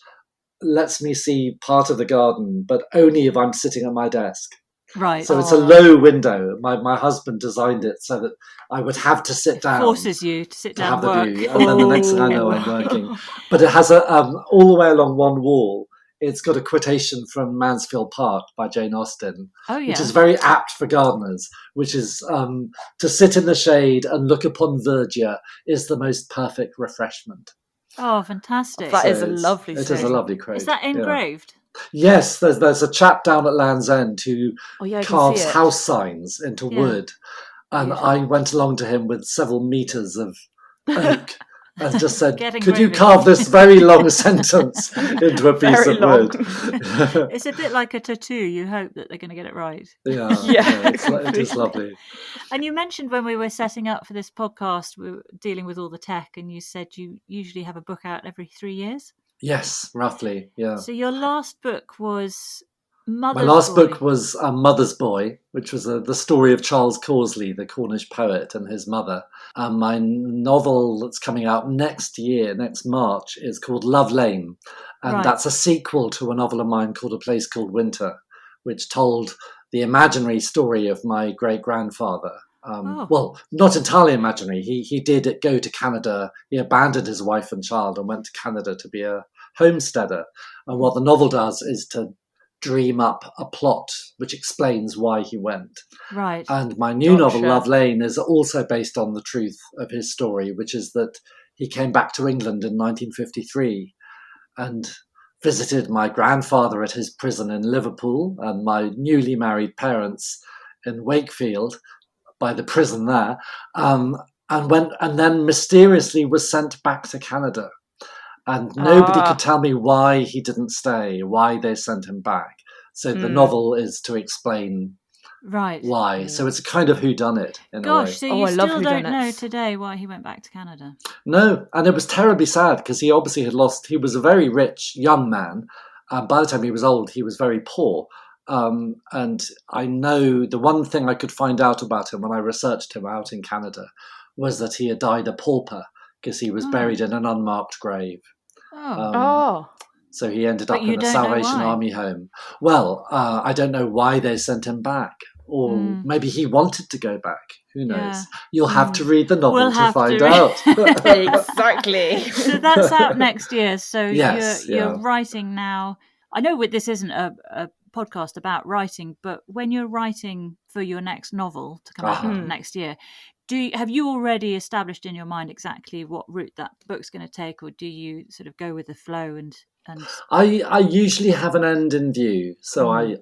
lets me see part of the garden, but only if I'm sitting at my desk. Right. So it's a low window. My husband designed it so that I would have to sit down. Forces you to sit down to have and the view, and then the next thing I know, I'm working. But it has all the way along one wall. It's got a quotation from Mansfield Park by Jane Austen, which is very apt for gardeners, which is to sit in the shade and look upon verdure is the most perfect refreshment. Oh, fantastic. That is a lovely It is a lovely quote. Is that engraved? Yeah. Yes, there's a chap down at Land's End who carves house signs into wood. And I went along to him with several meters of oak and just said, could you carve this very long sentence into a piece of wood? It's a bit like a tattoo. You hope that they're going to get it right. Yeah, it is lovely. And you mentioned when we were setting up for this podcast, we were dealing with all the tech, and you said you usually have a book out every 3 years. Yes, roughly, yeah. So your last book was Mother's Boy. My last book was Mother's Boy, which was the story of Charles Causley, the Cornish poet, and his mother. My novel that's coming out next March, is called Love Lane. And that's a sequel to a novel of mine called A Place Called Winter, which told the imaginary story of my great-grandfather. Well, not entirely imaginary. He did go to Canada. He abandoned his wife and child and went to Canada to be a homesteader. And what the novel does is to dream up a plot which explains why he went. Right. And my new novel, Love Lane, is also based on the truth of his story, which is that he came back to England in 1953 and visited my grandfather at his prison in Liverpool and my newly married parents in Wakefield by the prison there, and then mysteriously was sent back to Canada. And nobody could tell me why he didn't stay, why they sent him back. So the novel is to explain why. So it's a kind of whodunit in a way. So you still don't know today why he went back to Canada? No, and it was terribly sad because he obviously had lost. He was a very rich young man. By the time he was old, he was very poor. And I know the one thing I could find out about him when I researched him out in Canada was that he had died a pauper because he was buried in an unmarked grave. So he ended up in a Salvation Army home. Well, I don't know why they sent him back. Or maybe he wanted to go back. Who knows? Yeah. You'll have to read the novel to find out. Exactly. So that's out next year. So you're writing now. I know this isn't a podcast about writing, but when you're writing for your next novel to come out next year, have you already established in your mind exactly what route that book's going to take, or do you sort of go with the flow and I usually have an end in view, so I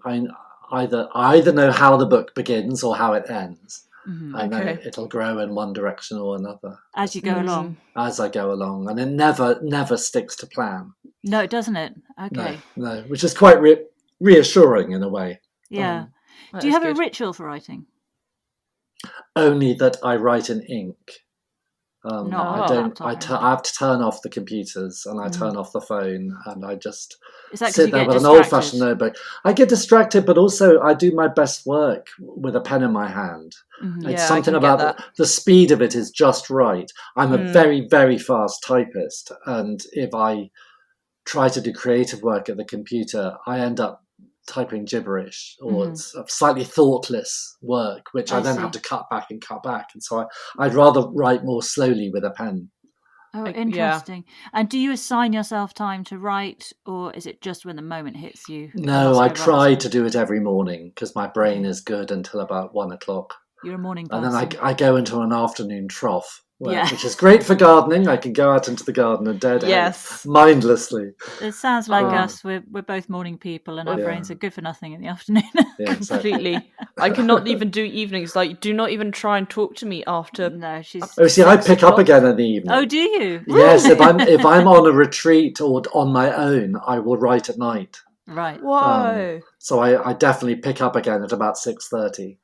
either know how the book begins or how it ends. and then it'll grow in one direction or another as you go along. As I go along, and it never sticks to plan. No, doesn't it? Okay. No, which is quite reassuring in a way. Yeah. Do you have a ritual for writing? Only that I write in ink. I don't. I have to turn off the computers and I turn off the phone and I just sit there with an old-fashioned notebook. I get distracted, but also I do my best work with a pen in my hand. It's something about the speed of it is just right. I'm a very, very fast typist, and if I try to do creative work at the computer, I end up typing gibberish or slightly thoughtless work, which I then have to cut back. And so I'd rather write more slowly with a pen. Oh, interesting. And do you assign yourself time to write, or is it just when the moment hits you? No, I try to do it every morning because my brain is good until about 1 o'clock. You're a morning person. And then I go into an afternoon trough. Which is great for gardening. I can go out into the garden and dead mindlessly. It sounds like us. We're both morning people, and our brains are good for nothing in the afternoon. Completely. I cannot even do evenings. Like, do not even try and talk to me after. No, she's. Oh, see, I pick up again in the evening. Oh, do you? Yes, if I'm on a retreat or on my own, I will write at night. Right. Whoa. So I definitely pick up again at about 6:30.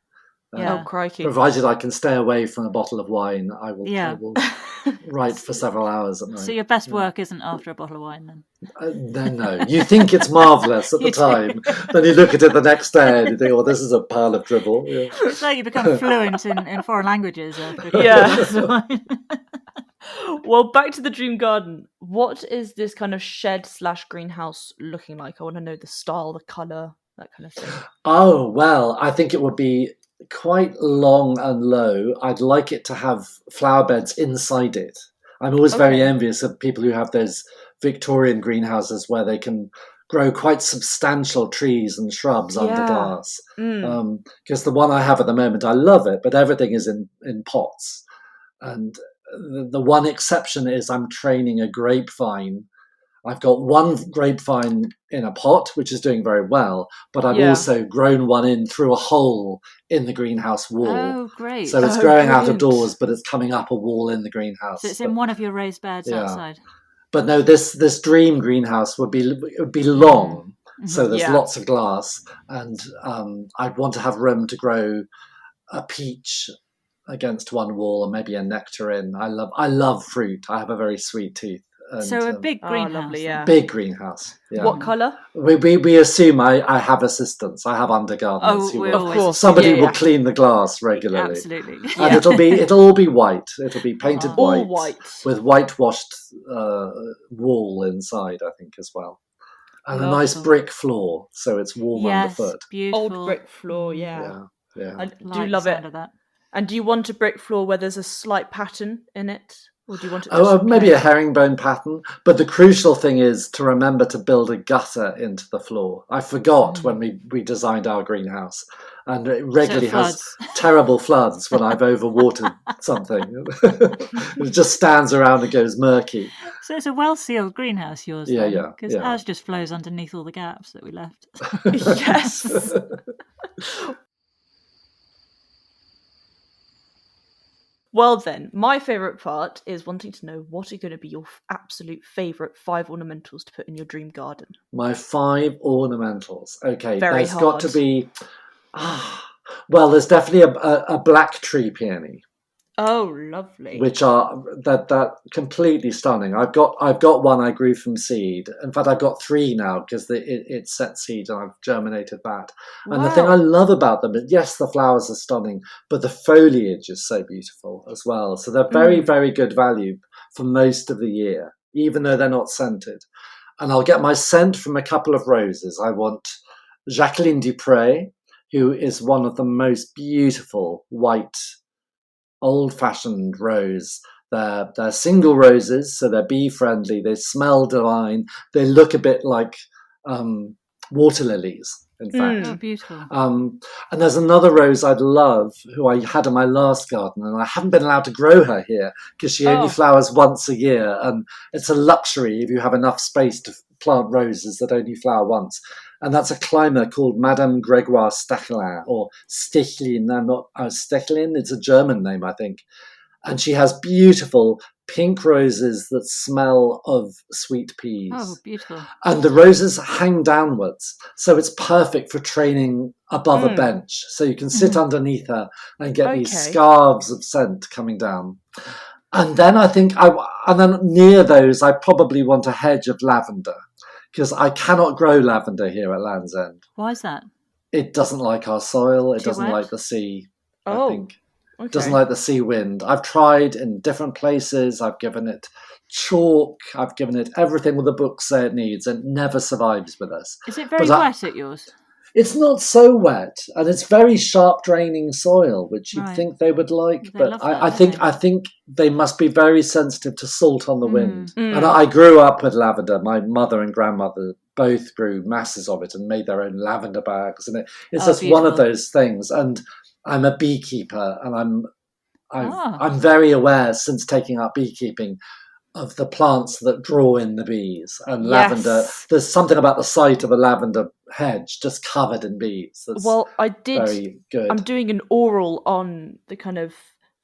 Oh, crikey. Provided I can stay away from a bottle of wine, I will write for several hours at night. So your best work isn't after a bottle of wine, then? No. You think it's marvellous at the time. Then you look at it the next day and you think, this is a pile of dribble. Yeah. It's like you become fluent in foreign languages after a glass of wine. Well, back to the dream garden. What is this kind of shed/greenhouse looking like? I want to know the style, the colour, that kind of thing. Oh, well, I think it would be quite long and low. I'd like it to have flower beds inside it. I'm always very envious of people who have those Victorian greenhouses where they can grow quite substantial trees and shrubs under glass. Because the one I have at the moment, I love it, but everything is in pots. And the one exception is I'm training a grapevine. I've got one grapevine in a pot, which is doing very well, but I've also grown one in through a hole in the greenhouse wall. Oh, great. So it's growing out of doors, but it's coming up a wall in the greenhouse. So it's in one of your raised beds outside. But no, this dream greenhouse would be long, so there's lots of glass, and I'd want to have room to grow a peach against one wall, or maybe a nectarine. I love fruit. I have a very sweet tooth. And, so a big greenhouse. Big greenhouse. Yeah. What colour? We assume I have assistants. I have undergardeners. Of course. Somebody will clean the glass regularly. Absolutely. And it'll all be white. It'll be painted white. All white. With whitewashed wall inside, I think, as well. And a nice brick floor, so it's warm underfoot. Beautiful. Old brick floor, Yeah. I do love it. And do you want a brick floor where there's a slight pattern in it? Or do you want it maybe a herringbone pattern. But the crucial thing is to remember to build a gutter into the floor. I forgot when we designed our greenhouse. And it regularly has terrible floods when I've overwatered something. It just stands around and goes murky. So it's a well-sealed greenhouse, yours, Yeah. Because ours just flows underneath all the gaps that we left. Yes. Well then, my favourite part is wanting to know what are going to be your absolute favourite 5 ornamentals to put in your dream garden. My 5 ornamentals. Okay, there's got to be... well, there's definitely a black tree peony. Oh, lovely. Which are that completely stunning. I've got one I grew from seed. In fact, I've got 3 now because it set seed and I've germinated that. And the thing I love about them is, yes, the flowers are stunning, but the foliage is so beautiful as well. So they're very, very good value for most of the year, even though they're not scented. And I'll get my scent from a couple of roses. I want Jacqueline Dupré, who is one of the most beautiful white old-fashioned rose. They're single roses, so they're bee friendly. They smell divine. They look a bit like water lilies, in fact. Oh, beautiful. And there's another rose I'd love, who I had in my last garden, and I haven't been allowed to grow her here because she only flowers once a year, and it's a luxury if you have enough space to plant roses that only flower once. and that's a climber called Madame Gregoire Stachelin, or Stichlin. I'm not Stechlin. It's a German name, I think. And she has beautiful pink roses that smell of sweet peas. Oh, beautiful. And the roses hang downwards. So it's perfect for training above a bench. So you can sit underneath her and get these scarves of scent coming down. And then I think, and then near those, I probably want a hedge of lavender, because I cannot grow lavender here at Land's End. Why is that? It doesn't like our soil. It doesn't wet? like the sea, I Oh. think. Okay. Doesn't like the sea wind. I've tried in different places. I've given it chalk. I've given it everything the books say it needs, and it never survives with us. Is it very wet at yours? It's not so wet, and it's very sharp draining soil, which you'd Right. think they would like. They But love that, I don't think they? they must be very sensitive to salt on the wind. Mm. And I grew up with lavender. My mother and grandmother both grew masses of it and made their own lavender bags, and it's just one of beautiful. those things. And I'm a beekeeper, and I'm very aware, since taking up beekeeping, of the plants that draw in the bees. And lavender, there's something about the sight of a lavender hedge just covered in bees that's very good. I'm doing an oral on the kind of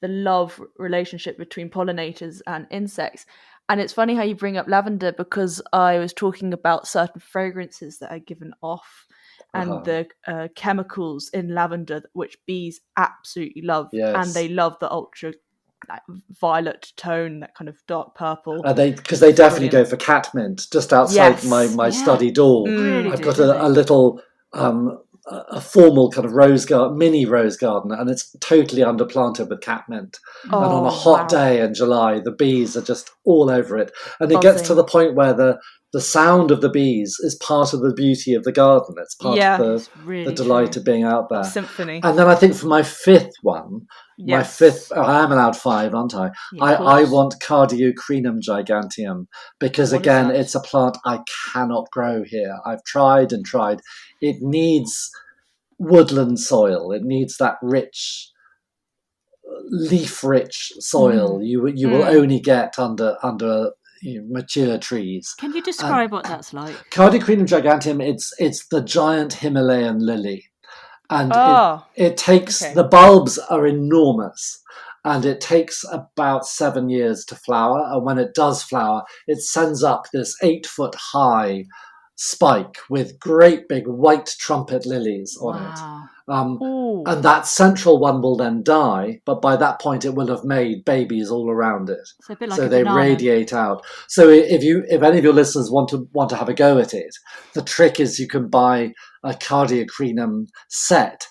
the love relationship between pollinators and insects. And it's funny how you bring up lavender, because I was talking about certain fragrances that are given off and the chemicals in lavender, which bees absolutely love. Yes. And they love the ultra violet tone, that kind of dark purple. Because they definitely go for catmint just outside my study door. Really I've do, got don't a little a formal kind of mini rose garden, and it's totally underplanted with catmint. And on a hot day in July, the bees are just all over it. And it gets to the point where the sound of the bees is part of the beauty of the garden. It's part of the delight of being out there. Symphony. And then I think for my fifth one, I am allowed 5, aren't I? I want Cardiocrinum giganteum, because again, it's a plant I cannot grow here. I've tried and tried. It needs woodland soil. It needs that rich, leaf-rich soil. You will only get under mature trees. Can you describe what that's like? Cardiocrinum giganteum, it's the giant Himalayan lily. And it takes, the bulbs are enormous, and it takes about 7 years to flower. And when it does flower, it sends up this 8-foot high spike with great big white trumpet lilies on it. And that central one will then die, but by that point it will have made babies all around it. So a bit like so a they banana. radiate out. So if any of your listeners want to have a go at it, the trick is you can buy a Cardiocrinum set.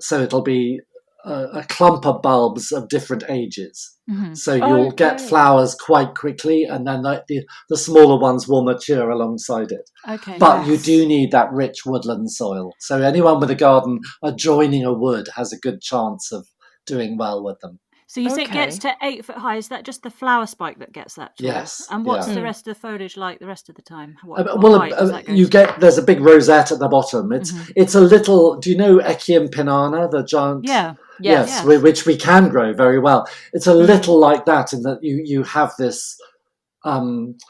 So it'll be a clump of bulbs of different ages. Mm-hmm. So you'll get flowers quite quickly, and then the smaller ones will mature alongside it. Okay. But you do need that rich woodland soil. So anyone with a garden adjoining a wood has a good chance of doing well with them. So you say it gets to 8 foot high. Is that just the flower spike that gets that tall? Yes. And what's the rest of the foliage like the rest of the time? What height does that go you to? get, there's a big rosette at the bottom. It's a little, do you know Echium pinnata, the giant? Yeah. Yes. Which we can grow very well. It's a little like that, in that you have this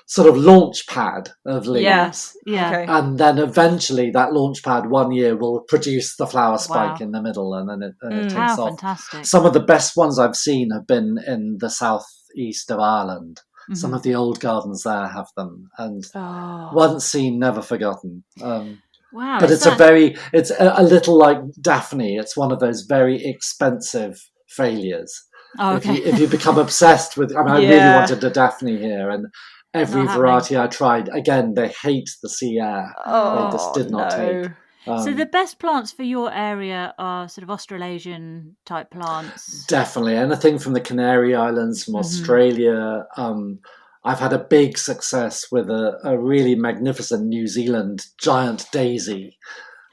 sort of launch pad of leaves. Yes. Yeah. Okay. And then eventually that launch pad one year will produce the flower spike in the middle, and then it takes How off. fantastic. Some of the best ones I've seen have been in the southeast of Ireland. Some of the old gardens there have them, and once seen, never forgotten. Wow. But it's a little like Daphne. It's one of those very expensive failures. Oh, okay. If you become obsessed with, I really wanted a Daphne here, and every variety I tried, again, they hate the sea air. They just did not take. So the best plants for your area are sort of Australasian type plants? Definitely. Anything from the Canary Islands, from Australia. I've had a big success with a really magnificent New Zealand giant daisy.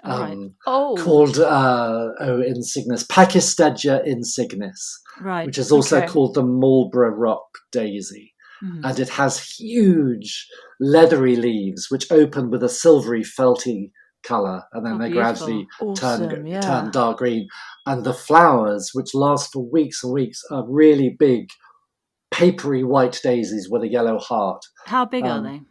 Called insignis, Pakistegia insignis, which is also called the Marlborough Rock daisy. And it has huge leathery leaves which open with a silvery felty colour, and then they gradually turn dark green. And the flowers, which last for weeks and weeks, are really big papery white daisies with a yellow heart. How big are they?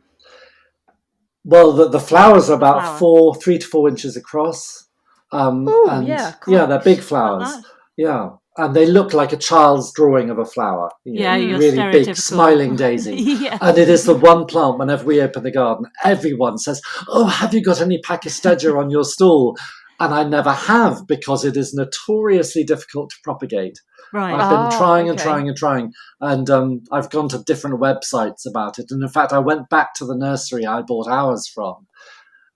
Well, the flowers are about 3 to 4 inches across. They're big flowers. Yeah, and they look like a child's drawing of a flower. Your really big, smiling daisy. Yeah. And it is the one plant. Whenever we open the garden, everyone says, "Oh, have you got any Pachystegia on your stall?" And I never have, because it is notoriously difficult to propagate. Right. I've been trying and trying, and I've gone to different websites about it. And in fact, I went back to the nursery I bought ours from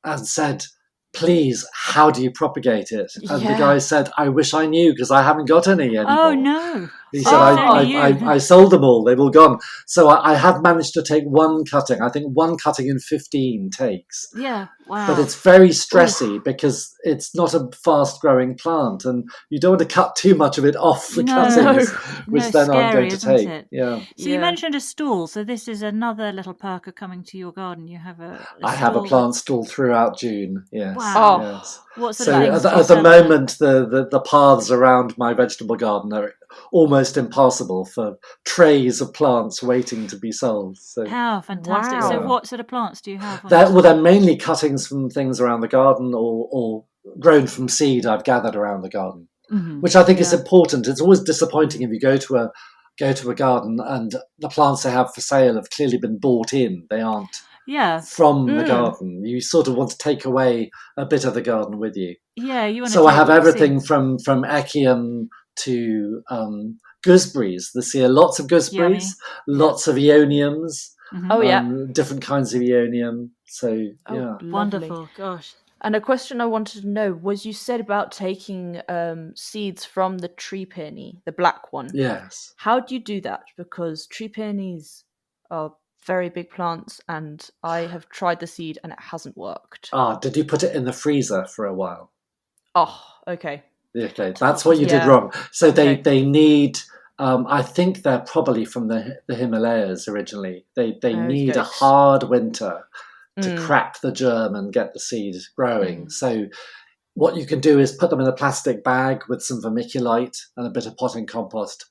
and said, "Please, how do you propagate it?" And the guy said, "I wish I knew, because I haven't got any anymore." Oh, no. He said, I sold them all. They've all gone. So I have managed to take one cutting. I think one cutting in 15 takes. Yeah, wow. But it's very stressy because it's not a fast-growing plant, and you don't want to cut too much of it off the cuttings, which then I'm going to take. It? Yeah. So you mentioned a stall. So this is another little perker coming to your garden. You have I have a plant stall throughout June. Yes. Wow. Yes. What sort of at the moment, the paths around my vegetable garden are almost impassable for trays of plants waiting to be sold. So, how fantastic! Wow. So what sort of plants do you have? They're mainly cuttings from things around the garden, or grown from seed I've gathered around the garden, which I think is important. It's always disappointing if you go to a garden and the plants they have for sale have clearly been bought in. They aren't from the garden. You sort of want to take away a bit of the garden with you. Yeah, you want to. So I have everything from Echium to gooseberries this year. Lots of gooseberries, lots of aeoniums. Different kinds of aeonium. So wonderful. Gosh. And a question I wanted to know was, you said about taking seeds from the tree peony, the black one. Yes. How do you do that? Because tree peonies are very big plants, and I have tried the seed and it hasn't worked. Did you put it in the freezer for a while? Oh, okay. Okay, that's what you did wrong. So they need. I think they're probably from the Himalayas originally. They need a hard winter to crack the germ and get the seed growing. So what you can do is put them in a plastic bag with some vermiculite and a bit of potting compost.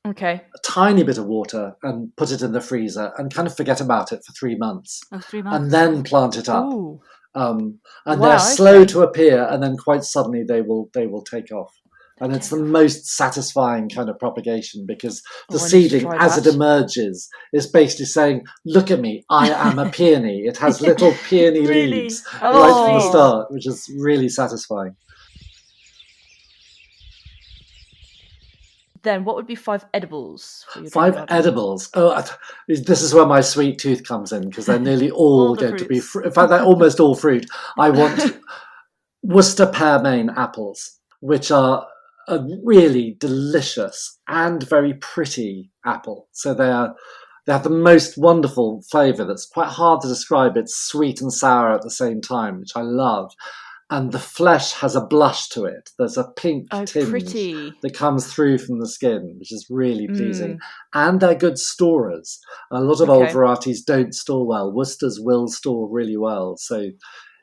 Okay. A tiny bit of water, and put it in the freezer and kind of forget about it for 3 months. Oh, 3 months. And then plant it up. Ooh. They're slow to appear, and then quite suddenly they will take off. And it's the most satisfying kind of propagation, because the seedling, as it emerges, is basically saying, "Look at me, I am a peony." It has little peony leaves right from the start, which is really satisfying. Then what would be 5 edibles for your 5 edibles? Oh, this is where my sweet tooth comes in, because they're nearly all going to be fruit. In fact, they're almost all fruit. I want Worcester pearmain apples, which are a really delicious and very pretty apple. So they have the most wonderful flavour that's quite hard to describe. It's sweet and sour at the same time, which I love. And the flesh has a blush to it. There's a pink tinge that comes through from the skin, which is really pleasing. And they're good storers. A lot of old varieties don't store well. Worcesters will store really well. So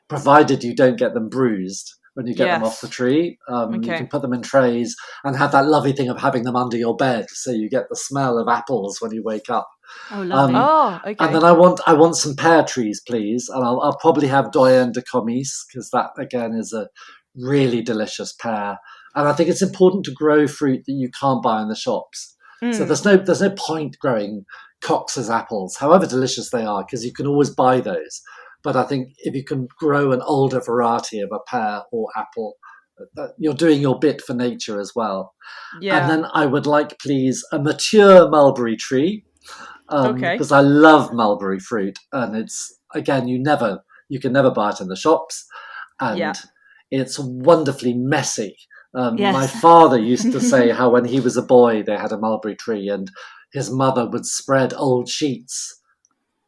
provided you don't get them bruised when you get them off the tree, you can put them in trays and have that lovely thing of having them under your bed, so you get the smell of apples when you wake up. Oh, lovely. And then I want some pear trees, please, and I'll probably have Doyen de Comis, because that again is a really delicious pear. And I think it's important to grow fruit that you can't buy in the shops. So there's no point growing Cox's apples, however delicious they are, because you can always buy those. But I think if you can grow an older variety of a pear or apple, you're doing your bit for nature as well. Yeah. And then I would like, please, a mature mulberry tree, because I love mulberry fruit, and it's, again, you can never buy it in the shops, and it's wonderfully messy. My father used to say how when he was a boy they had a mulberry tree, and his mother would spread old sheets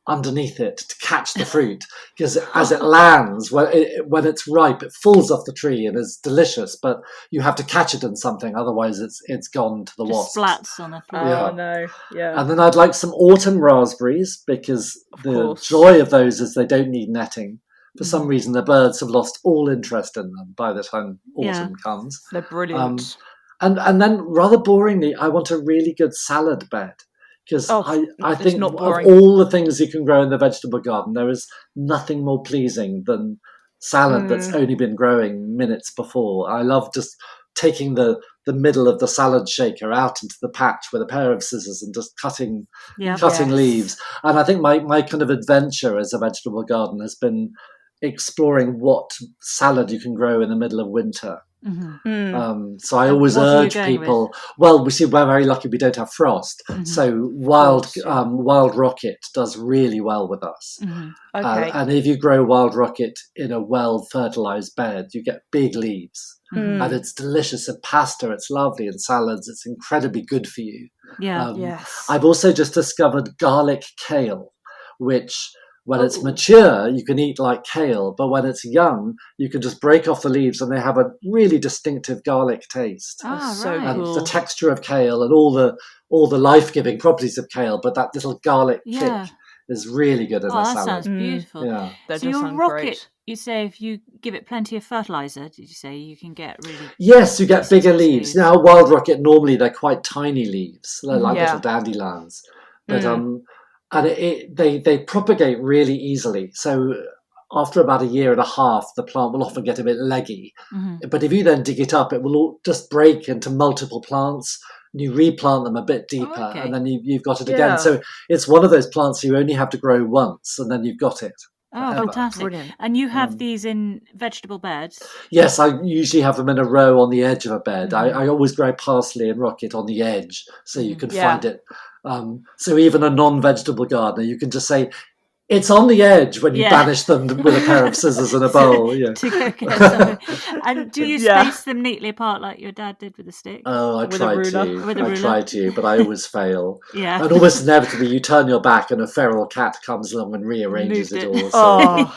underneath it to catch the fruit, because as it lands, when it's ripe, it falls off the tree and is delicious, but you have to catch it in something, otherwise it's gone to the wasps. Splats on the floor. Oh no, And then I'd like some autumn raspberries, because the joy of those is they don't need netting. For some reason, the birds have lost all interest in them by the time autumn comes. They're brilliant. And then, rather boringly, I want a really good salad bed. Because I think not of boring. all the things you can grow in the vegetable garden, there is nothing more pleasing than salad that's only been growing minutes before. I love just taking the middle of the salad shaker out into the patch with a pair of scissors and just cutting leaves. And I think my kind of adventure as a vegetable garden has been exploring what salad you can grow in the middle of winter. So I always urge people. Well, we see we're very lucky we don't have frost, so wild rocket does really well with us. And if you grow wild rocket in a well fertilized bed, you get big leaves, and it's delicious in pasta. It's lovely in salads. It's incredibly good for you. I've also just discovered garlic kale, which, when it's mature, you can eat like kale, but when it's young, you can just break off the leaves and they have a really distinctive garlic taste. And the texture of kale and all the life-giving properties of kale, but that little garlic kick is really good in a salad. That sounds beautiful. That so does your sound rocket, great. you say if you give it plenty of fertilizer, did you say you can get really... Yes, you get bigger leaves. Now, wild rocket, normally they're quite tiny leaves. They're like little dandelions. But and they propagate really easily. So after about a year and a half, the plant will often get a bit leggy. But if you then dig it up, it will all just break into multiple plants. And you replant them a bit deeper, and then you've got it again. So it's one of those plants you only have to grow once, and then you've got it. Oh, fantastic. Brilliant. And you have these in vegetable beds? Yes, I usually have them in a row on the edge of a bed. I always grow parsley and rocket on the edge, so you can find it. So even a non-vegetable gardener, you can just say, it's on the edge when you banish them with a pair of scissors and a bowl. To go get something. And do you space them neatly apart like your dad did with a stick? Oh, I try to, but I always fail. Yeah. And almost inevitably, you turn your back and a feral cat comes along and rearranges it all. So.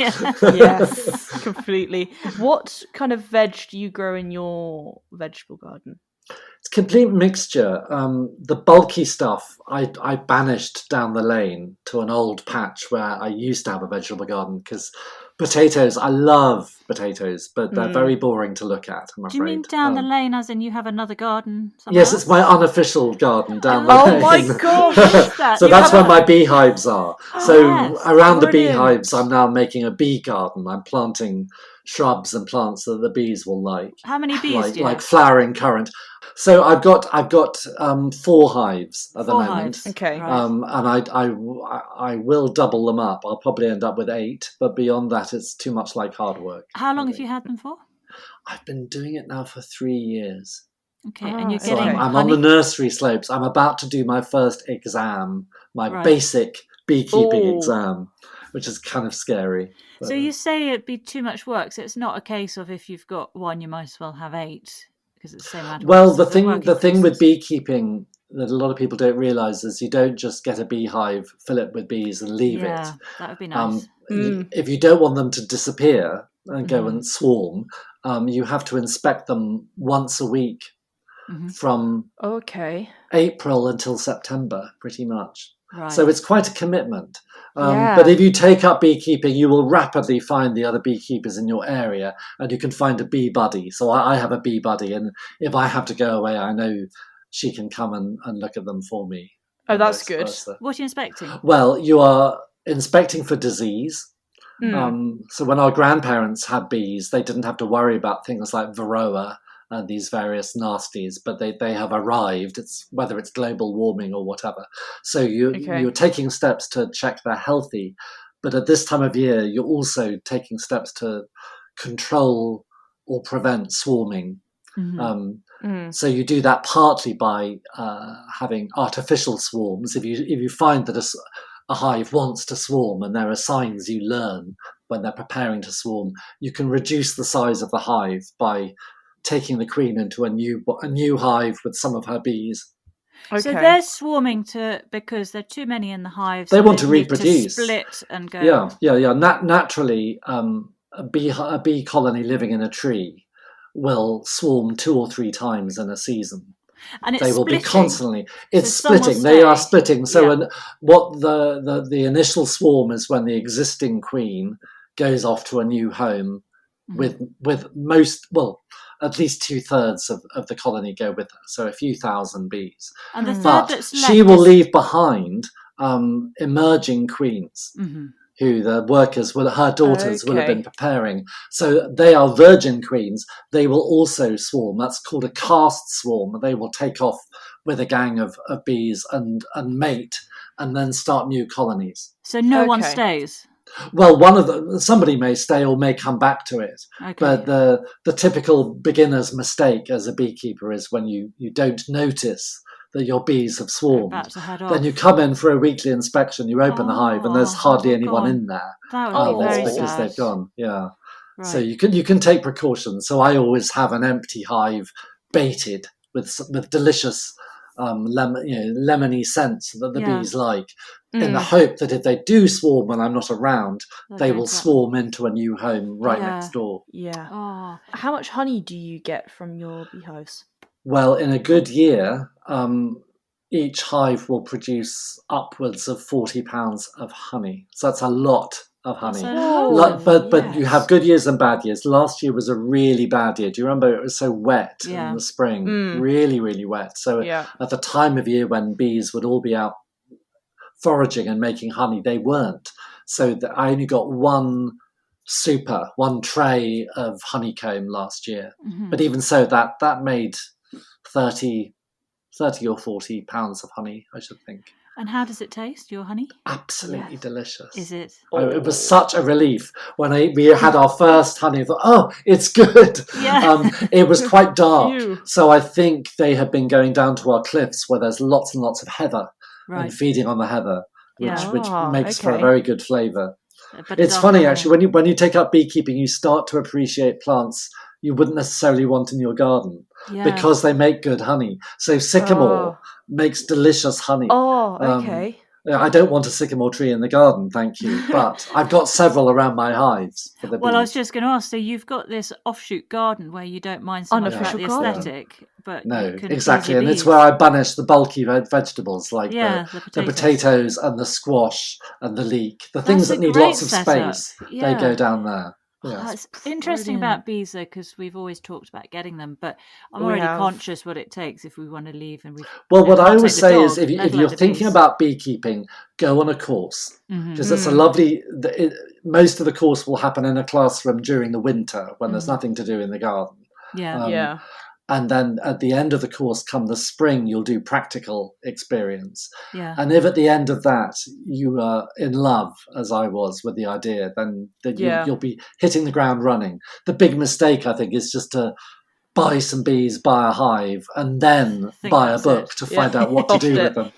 Yes, completely. What kind of veg do you grow in your vegetable garden? It's a complete mixture. The bulky stuff I banished down the lane to an old patch where I used to have a vegetable garden, because potatoes, I love potatoes, but they're very boring to look at, I'm afraid. Do you mean down the lane as in you have another garden somewhere Yes, else? it's my unofficial garden down the lane. Oh my gosh! So that's where my beehives are. So around the beehives, I'm now making a bee garden. I'm planting shrubs and plants that the bees will like. How many bees do you like have? flowering currant. So I've got 4 hives at the moment. Okay. And I will double them up. I'll probably end up with 8, but beyond that, it's too much like hard work. How long have you had them for? I've been doing it now for 3 years. Okay, and you're So getting I'm on the nursery slopes. I'm about to do my first exam, my basic beekeeping exam, which is kind of scary. But, so you say it'd be too much work. So it's not a case of if you've got 1, you might as well have 8 because it's the same amount of work. Well, the thing with beekeeping that a lot of people don't realise is you don't just get a beehive, fill it with bees, and leave it. Yeah, that would be nice. If you don't want them to disappear and go and swarm, you have to inspect them once a week from April until September, pretty much. Right. So it's quite a commitment. But if you take up beekeeping, you will rapidly find the other beekeepers in your area, and you can find a bee buddy. So I have a bee buddy, and if I have to go away, I know she can come and look at them for me. Oh, that's good. What are you inspecting? Well, you are inspecting for disease. So when our grandparents had bees, they didn't have to worry about things like varroa and these various nasties, but they have arrived. It's whether it's global warming or whatever. So you're taking steps to check they're healthy, but at this time of year, you're also taking steps to control or prevent swarming. So you do that partly by having artificial swarms. If you find that a hive wants to swarm and there are signs you learn when they're preparing to swarm, you can reduce the size of the hive by taking the queen into a new hive with some of her bees. Okay. So they're swarming because there are too many in the hive. They want to reproduce. To split and go. Yeah. Naturally, a bee colony living in a tree will swarm 2 or 3 times in a season. And they will splitting. Be constantly. It's splitting. They are splitting. So what the initial swarm is when the existing queen goes off to a new home with most. Well, at least 2/3 of the colony go with her, so a few thousand bees. And the third But that's left she will leave behind emerging queens. Mm-hmm. Who the workers her daughters will have been preparing. So they are virgin queens. They will also swarm. That's called a caste swarm. They will take off with a gang of bees and mate, and then start new colonies. So no one stays. Well, somebody may stay or may come back to it. Okay. But the typical beginner's mistake as a beekeeper is when you don't notice that your bees have swarmed. Then you come in for a weekly inspection, you open the hive, and there's hardly anyone in there. That would be very because sad. they've gone. Yeah. Right. So you can take precautions. So I always have an empty hive baited with delicious lemony scents that the bees like, in the hope that if they do swarm when I'm not around, they will swarm into a new home next door. Yeah. Oh. How much honey do you get from your beehives? Well, in a good year, each hive will produce upwards of 40 pounds of honey. So that's a lot of honey. But you have good years and bad years. Last year was a really bad year. Do you remember? It was so wet in the spring, really, really wet. So at the time of year when bees would all be out foraging and making honey, they weren't. So I only got one tray of honeycomb last year. Mm-hmm. But even so, that made 30 or 40 pounds of honey, I should think. And how does it taste, your honey? Absolutely delicious. Is it? It was such a relief when we had our first honey. I thought, it's good. Yeah. It was quite dark. So I think they have been going down to our cliffs where there's lots and lots of heather and feeding on the heather, which makes for a very good flavour. It's funny, actually, when you take up beekeeping, you start to appreciate plants you wouldn't necessarily want in your garden because they make good honey. So sycamore makes delicious honey. Oh, okay. I don't want a sycamore tree in the garden, thank you, but I've got several around my hives for the bees. I was just going to ask, so you've got this offshoot garden where you don't mind so much about the aesthetic, but no, exactly, and it's where I banish the bulky vegetables like the potatoes and the squash and the leek, the things that need lots of space. They go down there. It's interesting about bees, though, because we've always talked about getting them, but I'm already conscious what it takes if we want to leave. What I always say is, if you're thinking about beekeeping, go on a course, because it's a lovely. Most of the course will happen in a classroom during the winter when there's nothing to do in the garden. Yeah. And then at the end of the course, come the spring, you'll do practical experience. Yeah. And if at the end of that you are in love, as I was, with the idea, then you'll be hitting the ground running. The big mistake, I think, is just to buy some bees, buy a hive, and then buy a book to find out what to do with them.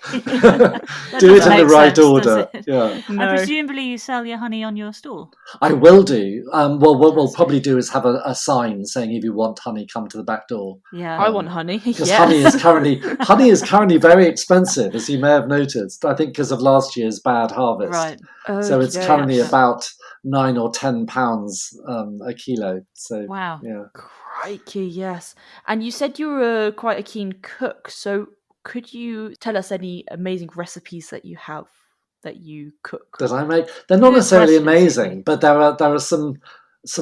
Do it in the right order. Yeah. No. And presumably you sell your honey on your stall. I will do. What we'll probably do is have a sign saying, if you want honey, come to the back door. Yeah, I want honey. Because honey is currently very expensive, as you may have noticed. I think because of last year's bad harvest. Right. So it's currently about £9 or £10 a kilo. So wow. Yeah. Crikey, yes. And you said you were quite a keen cook, so could you tell us any amazing recipes that you have that you cook? That I make? They're not necessarily amazing, but there are some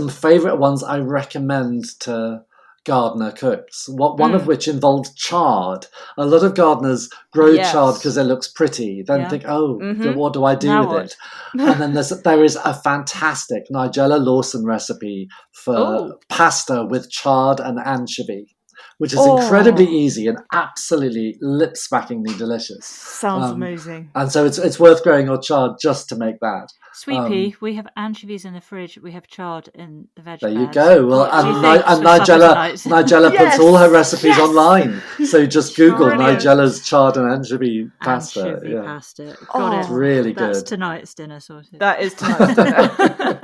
favourite ones I recommend to gardener cooks. One of which involves chard. A lot of gardeners grow chard because it looks pretty, then think, what do I do with it? And then there is a fantastic Nigella Lawson recipe for pasta with chard and anchovy, which is incredibly easy and absolutely lip-smackingly delicious. Sounds amazing. And so it's worth growing your chard just to make that. Sweet pea, we have anchovies in the fridge. We have chard in the veg There bed. you go. Well, and Nigella puts all her recipes online. So just Google Nigella's chard and anchovy pasta. Anchovy pasta. Got it. It's really good. That's tonight's dinner sorted. That is tonight's dinner.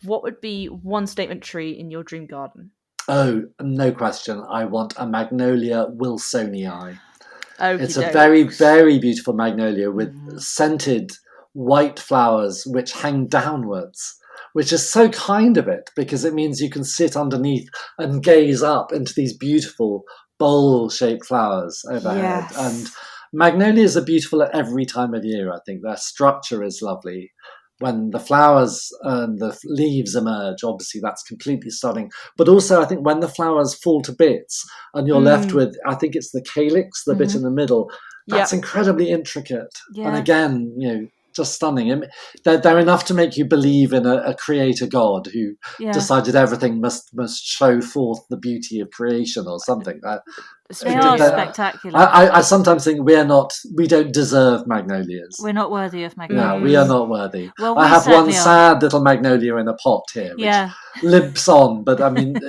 What would be one statement tree in your dream garden? Oh, no question. I want a Magnolia wilsonii. It's a very, very beautiful magnolia with scented white flowers which hang downwards, which is so kind of it because it means you can sit underneath and gaze up into these beautiful bowl-shaped flowers overhead. Yes. Magnolias are beautiful at every time of year. I think their structure is lovely. When the flowers and the leaves emerge, obviously that's completely stunning. But also, I think when the flowers fall to bits and you're left with, I think it's the calyx, the bit in the middle, that's incredibly intricate. Yeah. And again, just stunning. They're enough to make you believe in a creator God who decided everything must show forth the beauty of creation or something. They are spectacular. I sometimes think we don't deserve magnolias. We're not worthy of magnolias. No, we are not worthy. Well, I have one sad little magnolia in a pot here, which limps on, but I mean,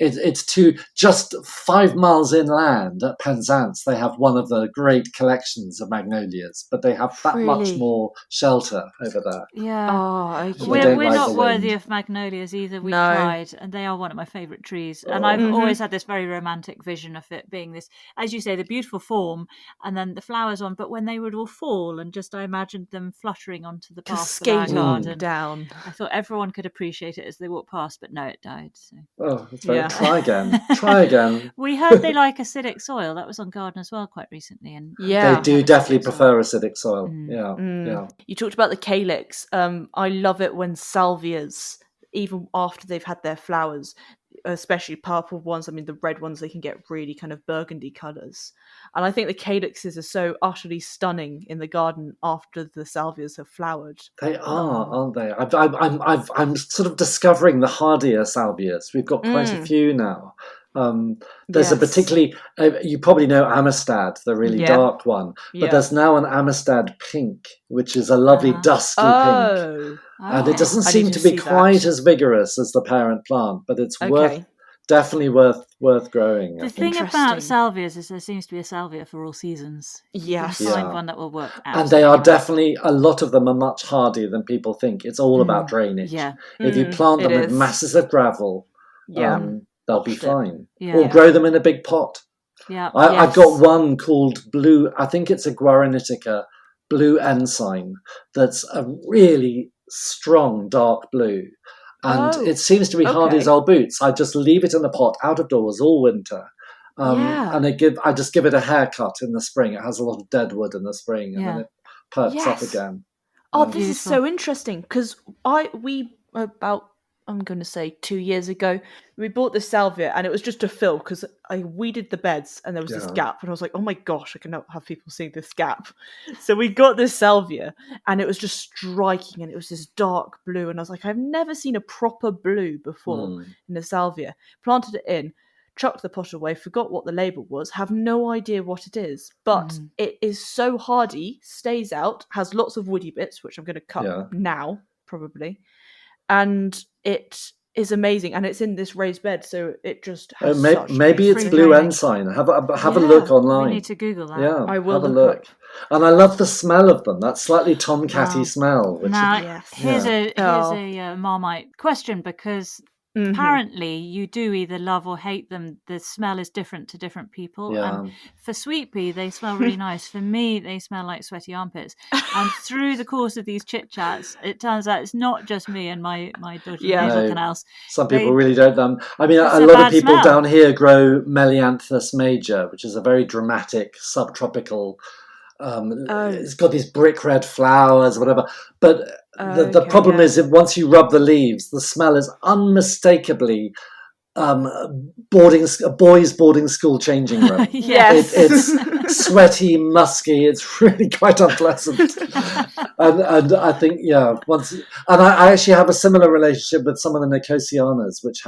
it's just 5 miles inland at Penzance. They have one of the great collections of magnolias, but they have that much more shelter over there. Yeah. Oh, okay. We're not worthy of magnolias either. We tried, and they are one of my favourite trees. And I've always had this very romantic vision of it being this, as you say, the beautiful form, and then the flowers on. But when they would all fall, and just I imagined them fluttering onto the path of our garden down. I thought everyone could appreciate it as they walked past, but no, it died. So. Oh, that's right. Try again. Try again. We heard they like acidic soil. That was on Garden as well quite recently, and they do definitely prefer acidic soil. Yeah. You talked about the calyx. I love it when salvias, even after they've had their flowers, especially purple ones, I mean the red ones, they can get really kind of burgundy colours, and I think the calyxes are so utterly stunning in the garden after the salvias have flowered. They are, aren't they? I'm sort of discovering the hardier salvias. We've got quite a few now. There's a particularly, you probably know Amistad, the really dark one, but there's now an Amistad pink, which is a lovely dusky pink. And it doesn't seem to be quite as vigorous as the parent plant, but it's definitely worth growing. The thing about salvias is there seems to be a salvia for all seasons. Yes. You can find one that will work out. And they are definitely, a lot of them are much hardier than people think. It's all about drainage. Yeah. If you plant them with masses of gravel, they'll be fine. Yeah. Or grow them in a big pot. Yeah. I've got one called blue, I think it's a Guaranitica, blue ensign, that's a really strong dark blue. And it seems to be hardy as old boots. I just leave it in the pot out of doors all winter. And I just give it a haircut in the spring. It has a lot of dead wood in the spring, and then it perks up again. Oh, this is so interesting, because I'm going to say 2 years ago, we bought this salvia, and it was just to fill, because I weeded the beds and there was this gap, and I was like, oh my gosh, I cannot have people seeing this gap. So we got this salvia, and it was just striking, and it was this dark blue, and I was like, I've never seen a proper blue before in a salvia. Planted it in, chucked the pot away, forgot what the label was, have no idea what it is, but it is so hardy, stays out, has lots of woody bits, which I'm going to cut now, probably. And it is amazing, and it's in this raised bed, so it just has maybe it's blue ensign. Have a look online. We need to Google that. Yeah, I will have a look. And I love the smell of them. That slightly tomcatty smell. Here's a Marmite question, because apparently you do either love or hate them. The smell is different to different people. And for Sweet Pea, they smell really nice. For me, they smell like sweaty armpits. And through the course of these chit-chats, it turns out it's not just me and my dodgy nasal canals. Some people really don't. I mean, a lot of people down here grow Melianthus major, which is a very dramatic subtropical. It's got these brick red flowers, whatever. But the problem is that once you rub the leaves, the smell is unmistakably boys' boarding school changing room. It's sweaty, musky. It's really quite unpleasant. and I think I actually have a similar relationship with some of the Nicotianas, which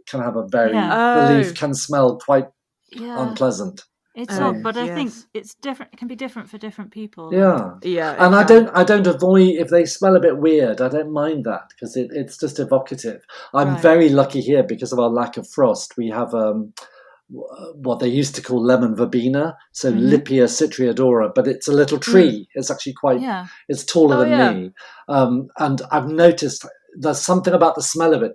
can have a very the leaf can smell quite unpleasant. It's odd, but I think it's different. It can be different for different people. Yeah. And I don't avoid, if they smell a bit weird, I don't mind that, because it's just evocative. I'm very lucky here because of our lack of frost. We have what they used to call lemon verbena, so Lippia citriodora, but it's a little tree. It's actually it's taller than me. And I've noticed there's something about the smell of it.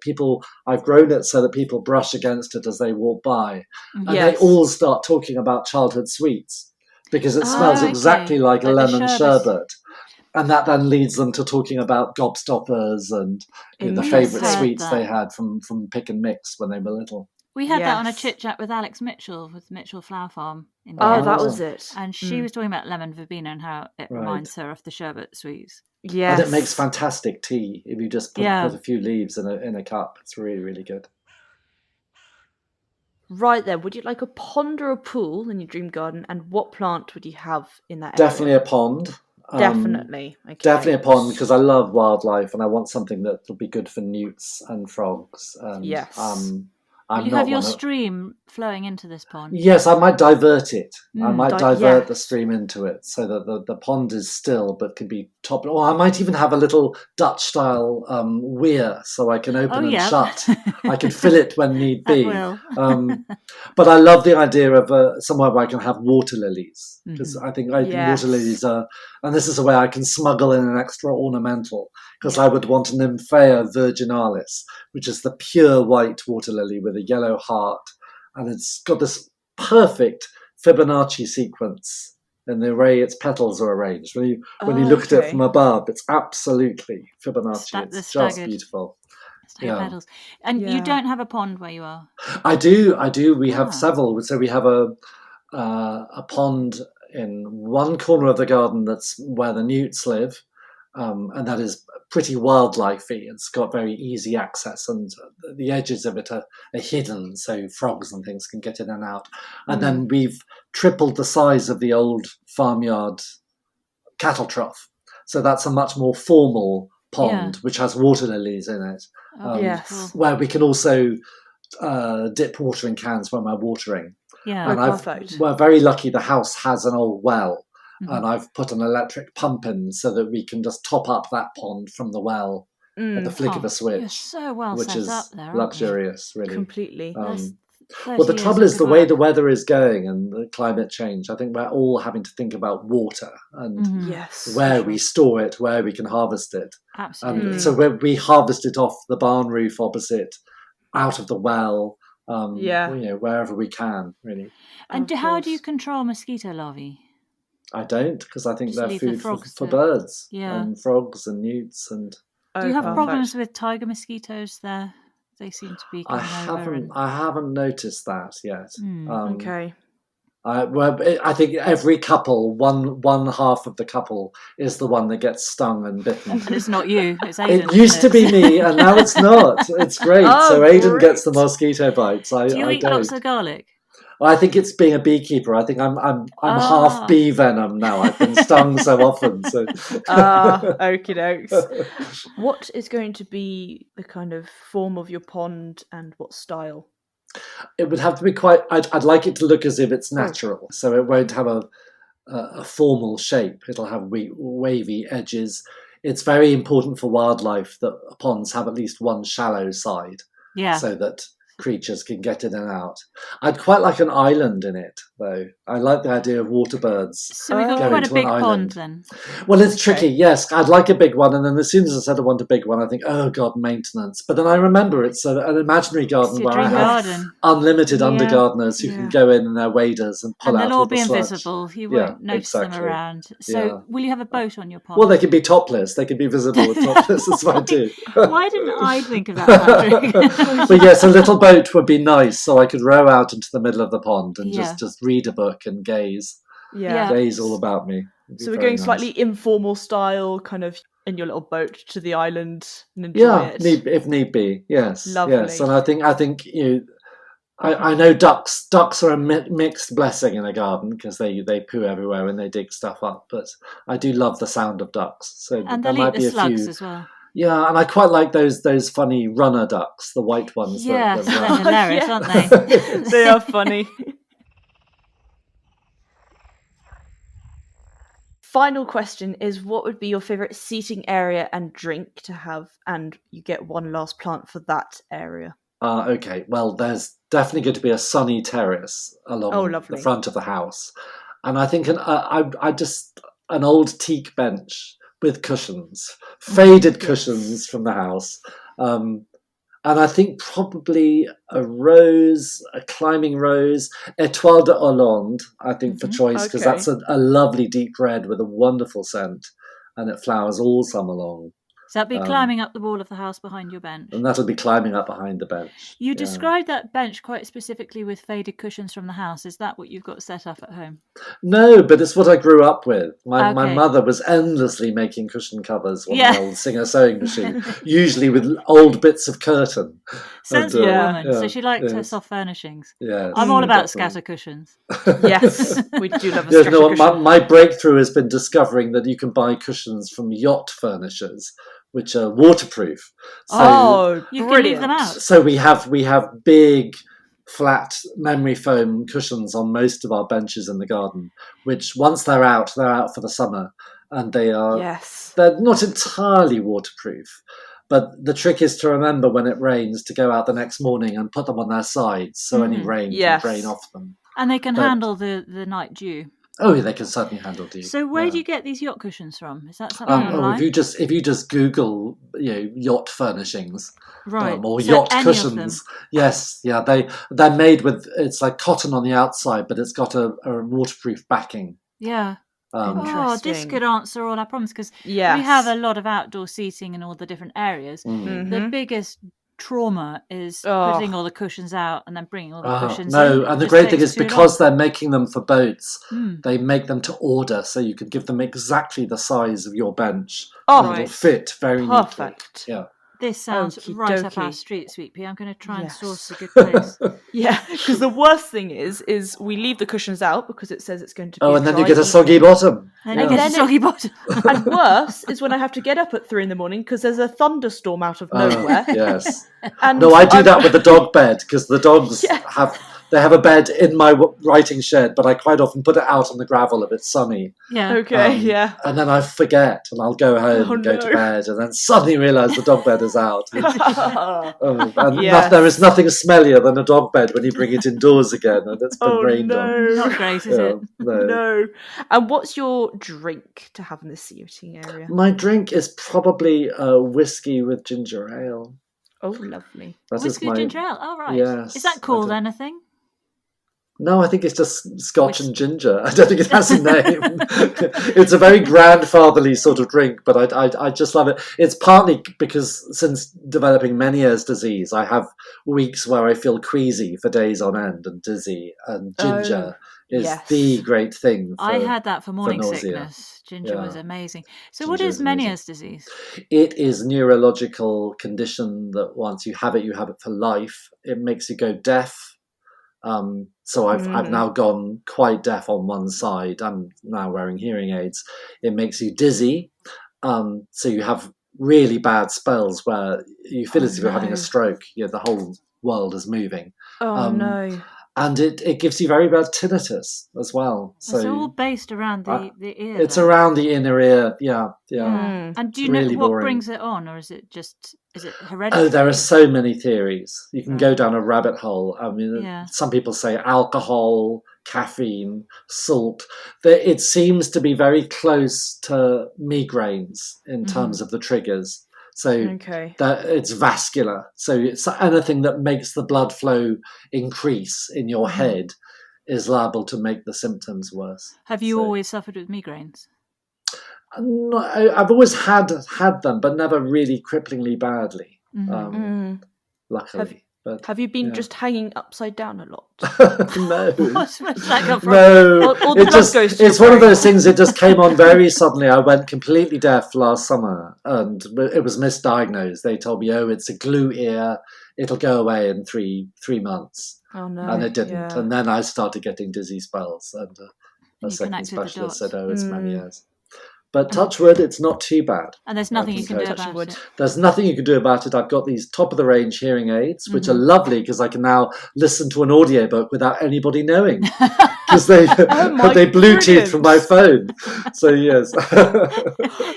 I've grown it so that people brush against it as they walk by. And they all start talking about childhood sweets, because it smells exactly like a lemon sherbet. And that then leads them to talking about gobstoppers and the favourite sweets they had from pick and mix when they were little. We had that on a chit-chat with Alex Mitchell, with Mitchell Flower Farm in Oh, Gale. that was it. And she was talking about lemon verbena and how it reminds her of the sherbet sweets. Yes. And it makes fantastic tea if you just put a few leaves in a cup. It's really, really good. Right then, would you like a pond or a pool in your dream garden, and what plant would you have in that area? Definitely a pond. Definitely. Okay. Definitely a pond, because I love wildlife and I want something that will be good for newts and frogs. And, yes. Will you have your stream flowing into this pond? Yes, I might divert it. I might divert the stream into it so that the pond is still but can be top. Or I might even have a little Dutch-style weir so I can open and shut. I can fill it when need be. But I love the idea of somewhere where I can have water lilies, because I think water lilies are, and this is a way I can smuggle in an extra ornamental, because I would want a Nymphaea virginalis, which is the pure white water lily with a yellow heart, and it's got this perfect Fibonacci sequence in the way its petals are arranged. When you look at it from above, it's absolutely Fibonacci. It's just beautiful. Petals. And you don't have a pond where you are? I do. We have several. So we have a pond in one corner of the garden that's where the newts live, and that is pretty wildlife-y. It's got very easy access, and the edges of it are hidden, so frogs and things can get in and out. And then we've tripled the size of the old farmyard cattle trough, so that's a much more formal pond, which has water lilies in it. Where we can also dip watering cans when we're watering. And we're very lucky the house has an old well, and I've put an electric pump in so that we can just top up that pond from the well at the flick of a switch. You're so well which set is up there, luxurious, really. Completely. Well, the trouble is the way the weather is going and the climate change. I think we're all having to think about water and where we store it, where we can harvest it. Absolutely. So we harvest it off the barn roof opposite, out of the well, wherever we can, really. And how do you control mosquito larvae? I don't, because I think they're food for birds and frogs and newts. And do you have problems with tiger mosquitoes there? They seem to be coming I haven't noticed that yet. Okay. I think every couple, one half of the couple is the one that gets stung and bitten. And it's not you, it's Aidan. It used to be me, and now it's not. It's great. So Aidan gets the mosquito bites. Do you eat lots of garlic? I think it's being a beekeeper. I think I'm half bee venom now. I've been stung so often. So. Okie dokes. What is going to be the kind of form of your pond, and what style? It would have to be quite. I'd like it to look as if it's natural, so it won't have a formal shape. It'll have wavy edges. It's very important for wildlife that ponds have at least one shallow side, so that creatures can get in and out. I'd quite like an island in it, though. I like the idea of water birds. So we've got quite a big pond then. Well, it's tricky, yes. I'd like a big one, and then as soon as I said I want a big one, I think, oh God, maintenance. But then I remember it's an imaginary garden where I have unlimited undergardeners who can go in their waders and pull out all the sludge. And they'll all be invisible. You won't notice them around. So will you have a boat on your pond? Well, they can be topless. They can be visible with topless. That's fine too. Why didn't I think of that, Patrick? But yes, a little boat would be nice, so I could row out into the middle of the pond and just read a book and gaze. Gaze all about me. So we're going slightly informal style, kind of in your little boat to the island and enjoy it. If need be, yes. Lovely. Yes, and I think I know ducks are a mixed blessing in a garden because they poo everywhere when they dig stuff up, but I do love the sound of ducks. So and there might be a slugs few as well. Yeah, and I quite like those funny runner ducks, the white ones. Yeah, they're hilarious, aren't they? They are funny. Final question is, what would be your favourite seating area and drink to have? And you get one last plant for that area. Okay, well, there's definitely going to be a sunny terrace along the front of the house. And I think an old teak bench with cushions, faded cushions from the house. And I think probably a rose, a climbing rose, Étoile de Hollande, I think, for choice, because that's a lovely deep red with a wonderful scent, and it flowers all summer long. So that'd be climbing up the wall of the house behind your bench. And that'll be climbing up behind the bench. You described that bench quite specifically with faded cushions from the house. Is that what you've got set up at home? No, but it's what I grew up with. My mother was endlessly making cushion covers on the old Singer sewing machine, usually with old bits of curtain. Sensible woman. So she liked her soft furnishings. Yes, I'm all about scatter cushions. Yes, we do love a scatter cushion. My breakthrough has been discovering that you can buy cushions from yacht furnishers, which are waterproof. So, you can leave them out. So we have big, flat memory foam cushions on most of our benches in the garden, which once they're out for the summer, and they're not entirely waterproof. But the trick is to remember when it rains to go out the next morning and put them on their sides, so any rain can drain off them. And they can handle the night dew. Oh, they can certainly handle dew. So where do you get these yacht cushions from? Is that something online? If you just Google yacht furnishings, or so yacht cushions, they're made with, it's like cotton on the outside, but it's got a waterproof backing. Yeah. This could answer all our problems, because we have a lot of outdoor seating in all the different areas. Mm-hmm. The biggest trauma is putting all the cushions out and then bringing all the cushions in. No, and the great thing is because they're making them for boats, they make them to order, so you can give them exactly the size of your bench. It'll fit very neatly. Yeah. This sounds right up our street, Sweet Pea. I'm going to try and source a good place. Because the worst thing is we leave the cushions out because it says it's going to be and then you get a soggy bottom. And worse is when I have to get up at 3 a.m. because there's a thunderstorm out of nowhere. Yes. No, I do that with the dog bed, because the dogs have a bed in my writing shed, but I quite often put it out on the gravel if it's sunny. Yeah. Okay, And then I forget, and I'll go home and go to bed, and then suddenly realise the dog bed is out. There is nothing smellier than a dog bed when you bring it indoors again and it's been rained on. Not great, is it? No. And what's your drink to have in the seating area? My drink is probably whiskey with ginger ale. Oh, lovely. Whiskey with ginger ale? Oh, right. Yes. Is that called anything? No, I think it's just Scotch and ginger. I don't think it has a name. It's a very grandfatherly sort of drink, but I just love it. It's partly because since developing Meniere's disease, I have weeks where I feel queasy for days on end and dizzy, and ginger is the great thing. I had that for morning sickness. Ginger was amazing. So what is Meniere's disease? It is a neurological condition that once you have it for life. It makes you go deaf. So I've now gone quite deaf on one side. I'm now wearing hearing aids. It makes you dizzy. So you have really bad spells where you feel as if you're having a stroke. The whole world is moving. And it gives you very bad tinnitus as well. So it's all based around the ear. It's around the inner ear, And do you know what brings it on, or is it hereditary? Oh, there are so many theories. You can go down a rabbit hole. I mean, some people say alcohol, caffeine, salt. It seems to be very close to migraines in terms of the triggers. So that it's vascular. So it's anything that makes the blood flow increase in your head is liable to make the symptoms worse. Have you always suffered with migraines? No, I've always had them, but never really cripplingly badly. Luckily. But, have you been just hanging upside down a lot? No. Where's that come from? No. It's one of those things, it just came on very suddenly. I went completely deaf last summer and it was misdiagnosed. They told me, it's a glue ear. It'll go away in three months. Oh, no. And it didn't. Yeah. And then I started getting dizzy spells. And a second specialist said, it's Meniere's. But touch wood, it's not too bad. And there's nothing you can do about it. There's nothing you can do about it. I've got these top-of-the-range hearing aids, which are lovely because I can now listen to an audiobook without anybody knowing. Because they Bluetooth from my phone. So, yes.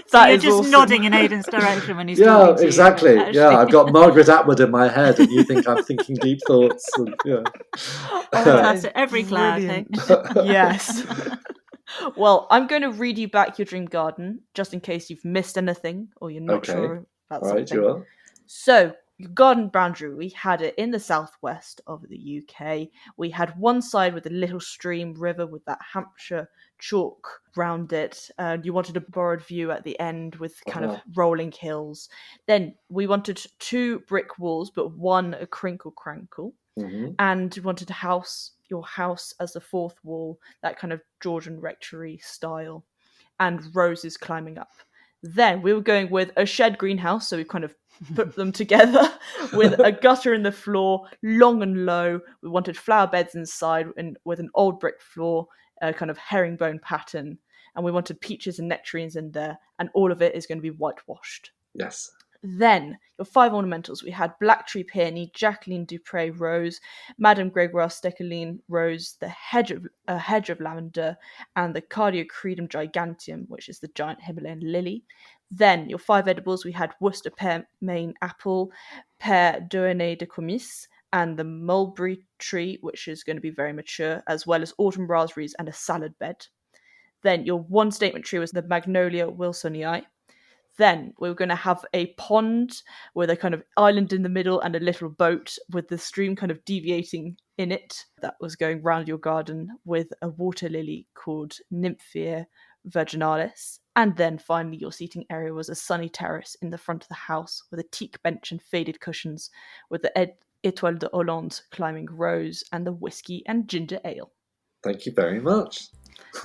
So you're just nodding in Aidan's direction when he's talking to you. Exactly. I've got Margaret Atwood in my head and you think I'm thinking deep thoughts. And, That's every cloud thing. Yes. Well, I'm going to read you back your dream garden, just in case you've missed anything or you're not sure about something. Right, you are. So, your garden boundary, we had it in the southwest of the UK. We had one side with a little stream river with that Hampshire chalk round it. You wanted a borrowed view at the end with kind of rolling hills. Then we wanted 2 brick walls, but 1 a crinkle crankle. Mm-hmm. And you wanted your house as the 4th wall, that kind of Georgian rectory style, and roses climbing up. Then we were going with a shed greenhouse, so we kind of put them together with a gutter in the floor, long and low. We wanted flower beds inside and with an old brick floor, a kind of herringbone pattern, and we wanted peaches and nectarines in there, and all of it is going to be whitewashed. Yes. Then your 5 ornamentals, we had Black Tree Peony, Jacqueline Dupre Rose, Madame Gregoire Stecoline Rose, the hedge of lavender, and the Cardiocredum giganteum, which is the giant Himalayan lily. Then your 5 edibles, we had Worcester pear Maine apple, Pear Douanet de Comice, and the mulberry tree, which is going to be very mature, as well as autumn raspberries and a salad bed. Then your 1 statement tree was the Magnolia wilsonii. Then we were going to have a pond with a kind of island in the middle and a little boat with the stream kind of deviating in it. That was going round your garden with a water lily called Nymphea virginalis. And then finally your seating area was a sunny terrace in the front of the house with a teak bench and faded cushions with the Étoile de Hollande climbing rose and the whiskey and ginger ale. Thank you very much.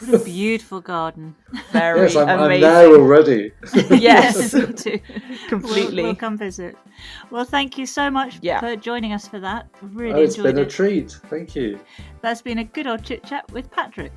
What a beautiful garden. Very yes, I'm amazing. there already. Yes, Me too. Completely. We'll come visit. Well, thank you so much for joining us for that. Really it's enjoyed it. It's been a treat. Thank you. That's been a good old chit-chat with Patrick.